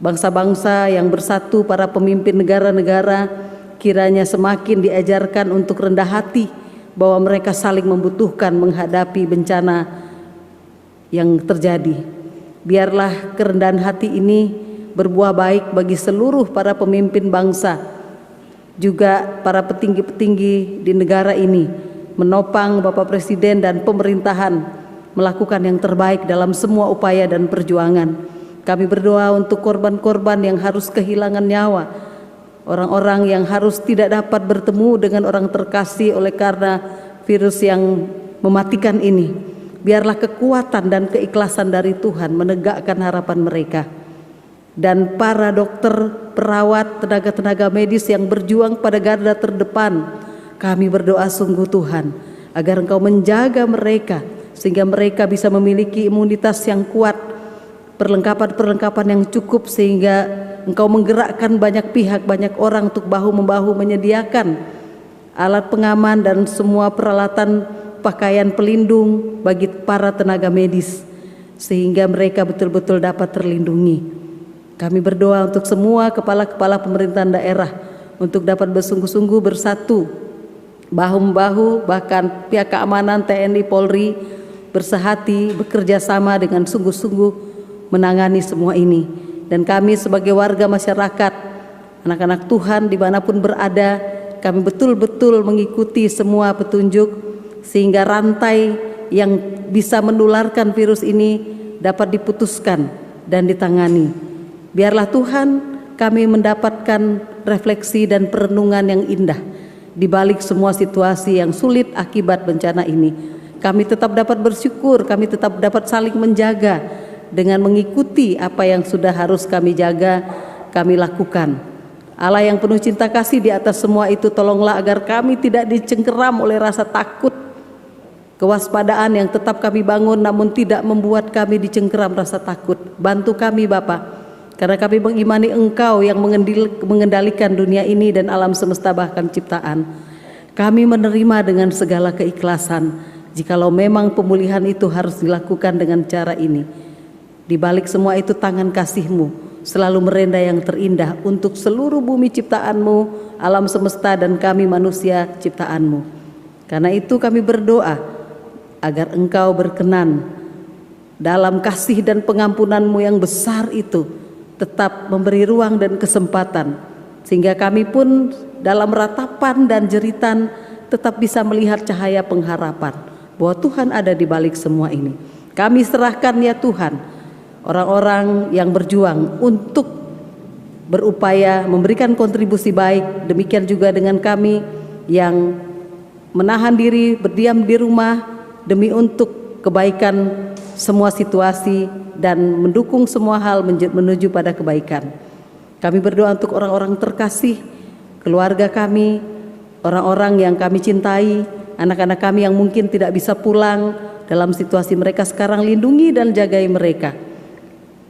Bangsa-bangsa yang bersatu, para pemimpin negara-negara, kiranya semakin diajarkan untuk rendah hati, bahwa mereka saling membutuhkan menghadapi bencana yang terjadi. Biarlah kerendahan hati ini berbuah baik bagi seluruh para pemimpin bangsa, juga para petinggi-petinggi di negara ini, menopang Bapak Presiden dan pemerintahan melakukan yang terbaik dalam semua upaya dan perjuangan. Kami berdoa untuk korban-korban yang harus kehilangan nyawa, orang-orang yang harus tidak dapat bertemu dengan orang terkasih oleh karena virus yang mematikan ini. Biarlah kekuatan dan keikhlasan dari Tuhan menegakkan harapan mereka. Dan para dokter, perawat, tenaga-tenaga medis yang berjuang pada garda terdepan, kami berdoa sungguh Tuhan, agar Engkau menjaga mereka, sehingga mereka bisa memiliki imunitas yang kuat, perlengkapan-perlengkapan yang cukup, sehingga Engkau menggerakkan banyak pihak, banyak orang untuk bahu-membahu menyediakan alat pengaman dan semua peralatan pakaian pelindung bagi para tenaga medis, sehingga mereka betul-betul dapat terlindungi. Kami berdoa untuk semua kepala-kepala pemerintahan daerah untuk dapat bersungguh-sungguh bersatu, bahu-membahu, bahkan pihak keamanan TNI Polri bersehati, bekerja sama dengan sungguh-sungguh menangani semua ini. Dan kami sebagai warga masyarakat, anak-anak Tuhan dimanapun berada, kami betul-betul mengikuti semua petunjuk, sehingga rantai yang bisa menularkan virus ini dapat diputuskan dan ditangani. Biarlah Tuhan kami mendapatkan refleksi dan perenungan yang indah di balik semua situasi yang sulit akibat bencana ini. Kami tetap dapat bersyukur, kami tetap dapat saling menjaga dengan mengikuti apa yang sudah harus kami jaga, kami lakukan. Allah yang penuh cinta kasih, di atas semua itu tolonglah agar kami tidak dicengkeram oleh rasa takut, kewaspadaan yang tetap kami bangun namun tidak membuat kami dicengkeram rasa takut. Bantu kami Bapa, karena kami mengimani Engkau yang mengendalikan dunia ini dan alam semesta bahkan ciptaan. Kami menerima dengan segala keikhlasan jikalau memang pemulihan itu harus dilakukan dengan cara ini. Di balik semua itu tangan kasih-Mu selalu merenda yang terindah untuk seluruh bumi ciptaan-Mu, alam semesta dan kami manusia ciptaan-Mu. Karena itu kami berdoa agar Engkau berkenan dalam kasih dan pengampunan-Mu yang besar itu tetap memberi ruang dan kesempatan, sehingga kami pun dalam ratapan dan jeritan tetap bisa melihat cahaya pengharapan bahwa Tuhan ada di balik semua ini. Kami serahkan ya Tuhan orang-orang yang berjuang untuk berupaya memberikan kontribusi baik, demikian juga dengan kami yang menahan diri berdiam di rumah demi untuk kebaikan semua situasi dan mendukung semua hal menuju pada kebaikan. Kami berdoa untuk orang-orang terkasih, keluarga kami, orang-orang yang kami cintai, anak-anak kami yang mungkin tidak bisa pulang dalam situasi mereka sekarang, lindungi dan jagai mereka.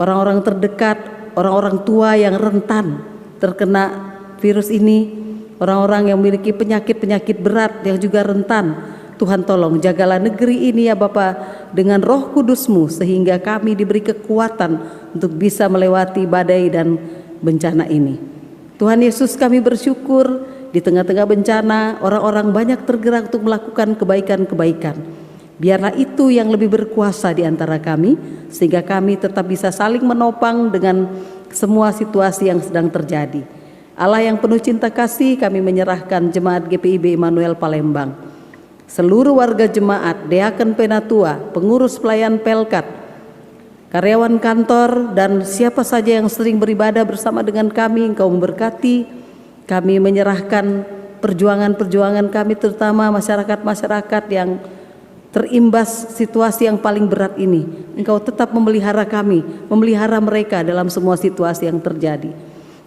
Orang-orang terdekat, orang-orang tua yang rentan terkena virus ini, orang-orang yang memiliki penyakit-penyakit berat yang juga rentan, Tuhan tolong jagalah negeri ini ya Bapa dengan Roh Kudus-Mu sehingga kami diberi kekuatan untuk bisa melewati badai dan bencana ini. Tuhan Yesus, kami bersyukur di tengah-tengah bencana orang-orang banyak tergerak untuk melakukan kebaikan-kebaikan. Biarlah itu yang lebih berkuasa di antara kami sehingga kami tetap bisa saling menopang dengan semua situasi yang sedang terjadi. Allah yang penuh cinta kasih, kami menyerahkan Jemaat GPIB Immanuel Palembang, seluruh warga jemaat, Deaken Penatua, pengurus pelayan Pelkat, karyawan kantor, dan siapa saja yang sering beribadah bersama dengan kami. Engkau memberkati. Kami menyerahkan perjuangan-perjuangan kami, terutama masyarakat-masyarakat yang terimbas situasi yang paling berat ini. Engkau tetap memelihara kami, memelihara mereka dalam semua situasi yang terjadi.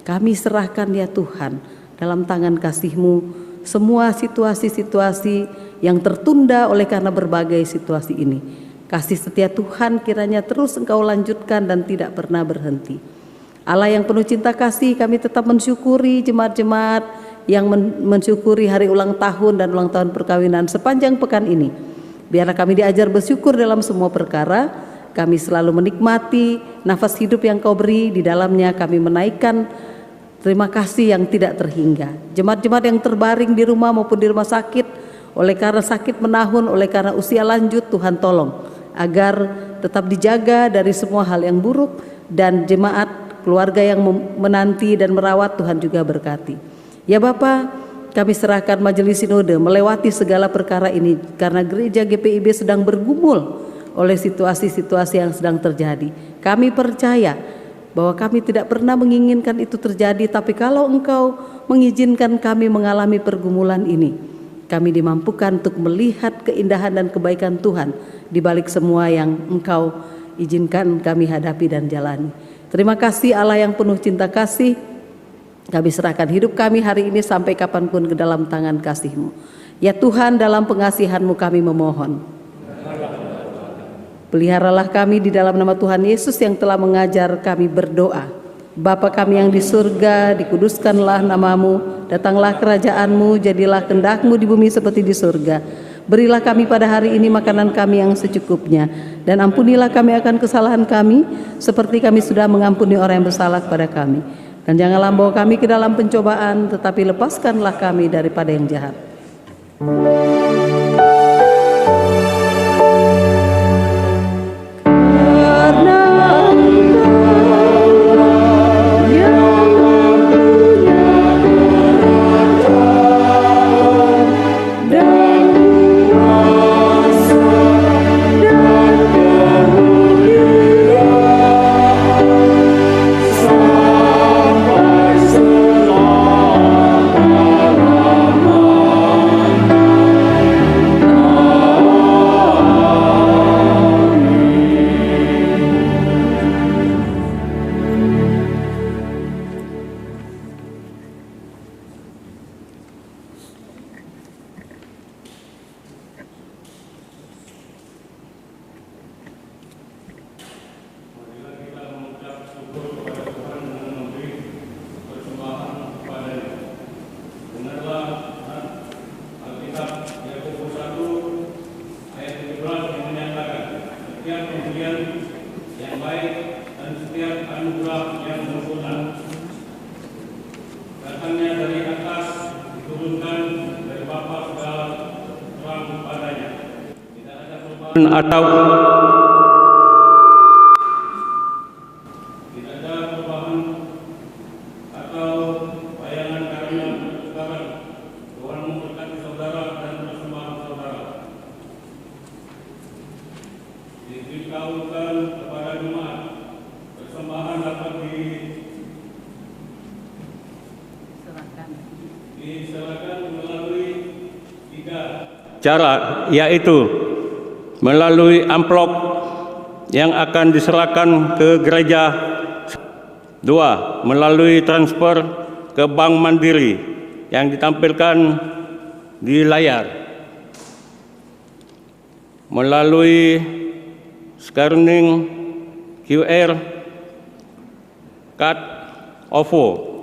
Kami serahkan ya Tuhan dalam tangan kasih-Mu semua situasi-situasi yang tertunda oleh karena berbagai situasi ini. Kasih setia Tuhan kiranya terus Engkau lanjutkan dan tidak pernah berhenti. Allah yang penuh cinta kasih, kami tetap mensyukuri jemaat-jemaat yang mensyukuri hari ulang tahun dan ulang tahun perkawinan sepanjang pekan ini. Biarlah kami diajar bersyukur dalam semua perkara. Kami selalu menikmati nafas hidup yang Kau beri, di dalamnya kami menaikkan terima kasih yang tidak terhingga. Jemaat-jemaat yang terbaring di rumah maupun di rumah sakit oleh karena sakit menahun, oleh karena usia lanjut, Tuhan tolong agar tetap dijaga dari semua hal yang buruk, dan jemaat keluarga yang menanti dan merawat Tuhan juga berkati. Ya Bapa, kami serahkan majelis sinode melewati segala perkara ini karena gereja GPIB sedang bergumul oleh situasi-situasi yang sedang terjadi. Kami percaya bahwa kami tidak pernah menginginkan itu terjadi, tapi kalau Engkau mengizinkan kami mengalami pergumulan ini, kami dimampukan untuk melihat keindahan dan kebaikan Tuhan di balik semua yang Engkau izinkan kami hadapi dan jalani. Terima kasih Allah yang penuh cinta kasih. Kami serahkan hidup kami hari ini sampai kapanpun ke dalam tangan kasih-Mu. Ya Tuhan, dalam pengasihan-Mu kami memohon. Peliharalah kami di dalam nama Tuhan Yesus yang telah mengajar kami berdoa. Bapa kami yang di surga, dikuduskanlah nama-Mu, datanglah kerajaan-Mu, jadilah kehendak-Mu di bumi seperti di surga. Berilah kami pada hari ini makanan kami yang secukupnya, dan ampunilah kami akan kesalahan kami, seperti kami sudah mengampuni orang yang bersalah kepada kami. Dan janganlah bawa kami ke dalam pencobaan, tetapi lepaskanlah kami daripada yang jahat.
atau
tidak ada perubahan atau bayangan karena sekarang. Tuhan memberkati saudara dan persembahan saudara. Diberitahukan kepada jemaat, persembahan dapat diserahkan melalui 3
cara, yaitu melalui amplop yang akan diserahkan ke gereja. 2. Melalui transfer ke Bank Mandiri yang ditampilkan di layar. Melalui scanning QR card OVO.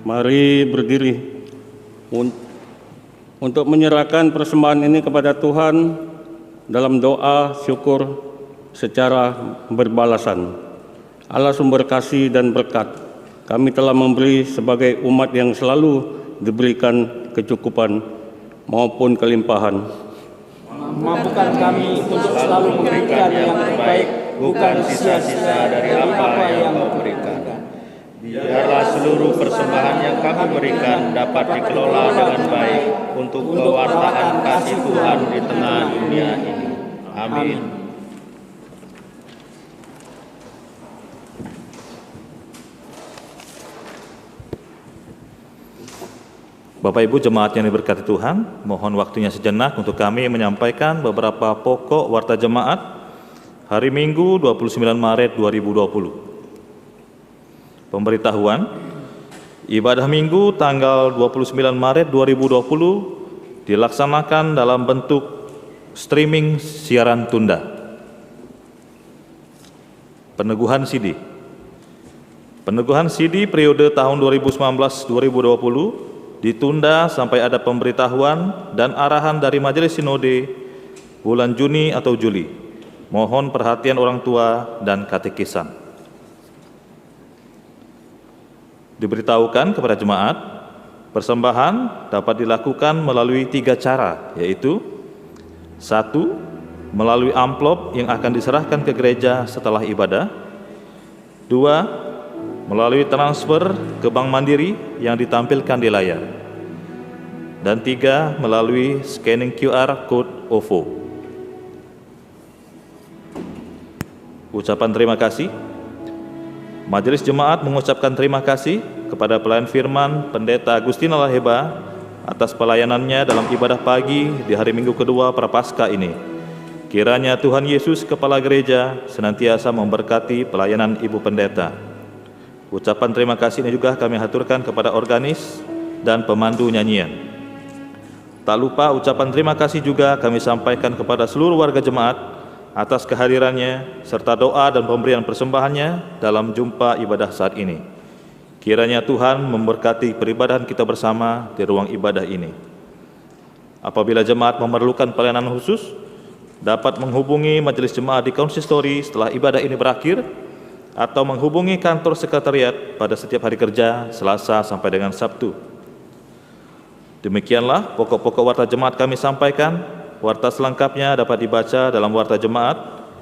Mari berdiri untuk menyerahkan persembahan ini kepada Tuhan dalam doa syukur secara berbalasan. Allah sumber kasih dan berkat, kami telah memberi sebagai umat yang selalu diberikan kecukupan maupun kelimpahan.
mampukan kami untuk selalu memberikan yang terbaik, bukan sisa-sisa dari apa yang Kau berikan.
Biarlah seluruh persembahan yang kami berikan dapat dikelola dengan baik untuk pewartaan kasih Tuhan di tengah dunia ini. Amin. Bapak Ibu jemaat yang diberkati Tuhan, mohon waktunya sejenak untuk kami menyampaikan beberapa pokok warta jemaat hari Minggu 29 Maret 2020. Pemberitahuan, ibadah Minggu tanggal 29 Maret 2020 dilaksanakan dalam bentuk streaming siaran tunda. Peneguhan CD. Peneguhan CD periode tahun 2019-2020 ditunda sampai ada pemberitahuan dan arahan dari Majelis Sinode bulan Juni atau Juli. Mohon perhatian orang tua dan katekisan. Diberitahukan kepada jemaat, persembahan dapat dilakukan melalui 3 cara, yaitu 1. Melalui amplop yang akan diserahkan ke gereja setelah ibadah. 2. Melalui transfer ke Bank Mandiri yang ditampilkan di layar. Dan 3. Melalui scanning QR Code OVO. Ucapan terima kasih. Majelis Jemaat mengucapkan terima kasih kepada pelayan firman Pendeta Agustina Laheba atas pelayanannya dalam ibadah pagi di hari Minggu kedua Prapaskah ini. Kiranya Tuhan Yesus Kepala Gereja senantiasa memberkati pelayanan Ibu Pendeta. Ucapan terima kasih ini juga kami haturkan kepada organis dan pemandu nyanyian. Tak lupa ucapan terima kasih juga kami sampaikan kepada seluruh warga jemaat atas kehadirannya serta doa dan pemberian persembahannya dalam jumpa ibadah saat ini. Kiranya Tuhan memberkati peribadahan kita bersama di ruang ibadah ini. Apabila jemaat memerlukan pelayanan khusus, dapat menghubungi majelis jemaat di konsistori setelah ibadah ini berakhir atau menghubungi kantor sekretariat pada setiap hari kerja Selasa sampai dengan Sabtu. Demikianlah pokok-pokok warta jemaat kami sampaikan. Warta selengkapnya dapat dibaca dalam warta jemaat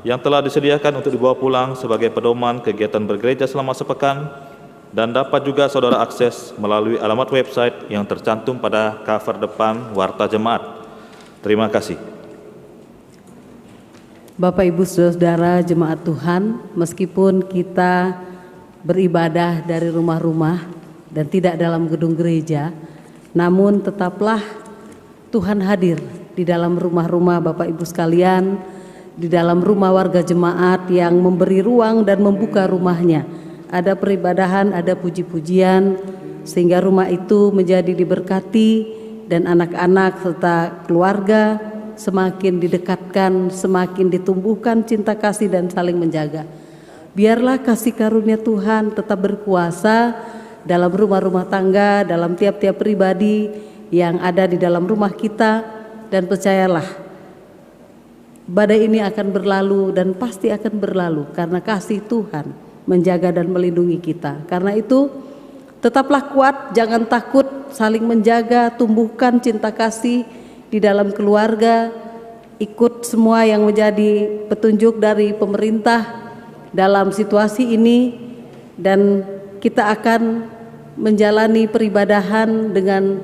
yang telah disediakan untuk dibawa pulang sebagai pedoman kegiatan bergereja selama sepekan dan dapat juga saudara akses melalui alamat website yang tercantum pada cover depan warta jemaat. Terima kasih.
Bapak Ibu Saudara jemaat Tuhan, meskipun kita beribadah dari rumah-rumah dan tidak dalam gedung gereja, namun tetaplah Tuhan hadir di dalam rumah-rumah Bapak Ibu sekalian, di dalam rumah warga jemaat yang memberi ruang dan membuka rumahnya. Ada peribadahan, ada puji-pujian, sehingga rumah itu menjadi diberkati dan anak-anak serta keluarga semakin didekatkan, semakin ditumbuhkan cinta kasih dan saling menjaga. Biarlah kasih karunia Tuhan tetap berkuasa dalam rumah-rumah tangga, dalam tiap-tiap pribadi yang ada di dalam rumah kita. Dan percayalah, badai ini akan berlalu dan pasti akan berlalu karena kasih Tuhan menjaga dan melindungi kita. Karena itu, tetaplah kuat, jangan takut, saling menjaga, tumbuhkan cinta kasih di dalam keluarga, ikut semua yang menjadi petunjuk dari pemerintah dalam situasi ini, dan kita akan menjalani peribadahan dengan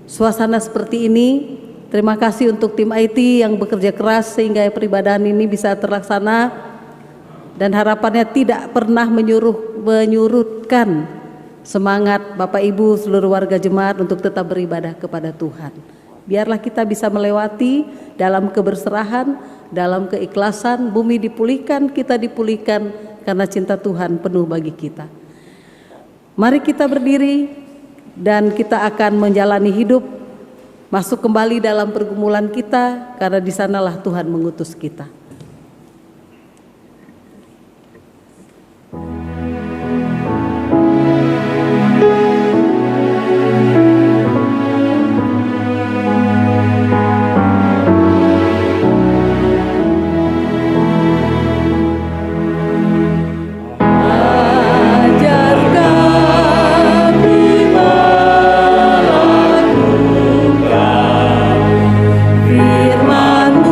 suasana seperti ini. Terima kasih untuk tim IT yang bekerja keras sehingga peribadahan ini bisa terlaksana, dan harapannya tidak pernah menyurutkan semangat Bapak Ibu seluruh warga jemaat untuk tetap beribadah kepada Tuhan. Biarlah kita bisa melewati dalam keberserahan, dalam keikhlasan, bumi dipulihkan, kita dipulihkan karena cinta Tuhan penuh bagi kita. Mari kita berdiri dan kita akan menjalani hidup, masuk kembali dalam pergumulan kita, karena di sanalah Tuhan mengutus kita. Firman-Mu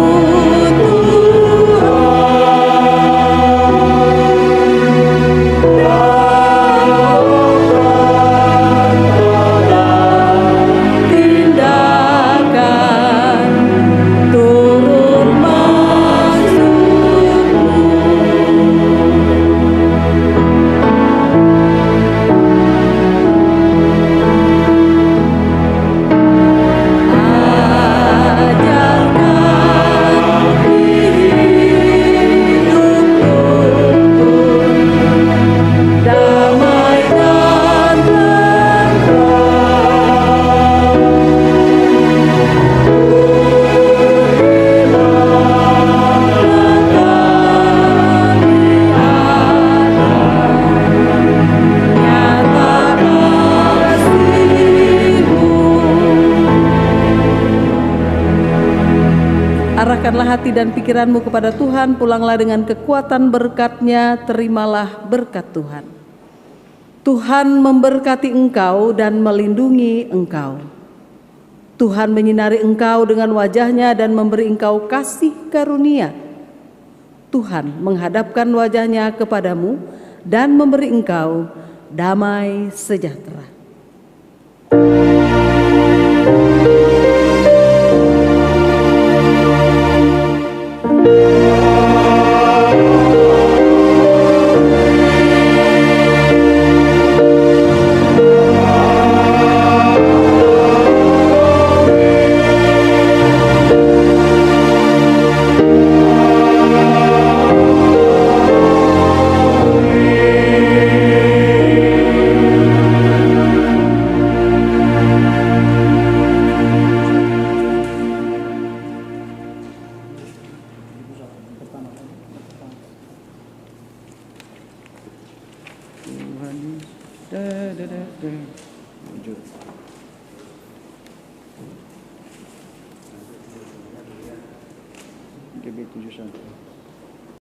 Arahkanlah hati dan pikiranmu kepada Tuhan, pulanglah dengan kekuatan berkat-Nya, terimalah berkat Tuhan. Tuhan memberkati engkau dan melindungi engkau. Tuhan menyinari engkau dengan wajah-Nya dan memberi engkau kasih karunia. Tuhan menghadapkan wajah-Nya kepadamu dan memberi engkau damai sejahtera.
GB 71.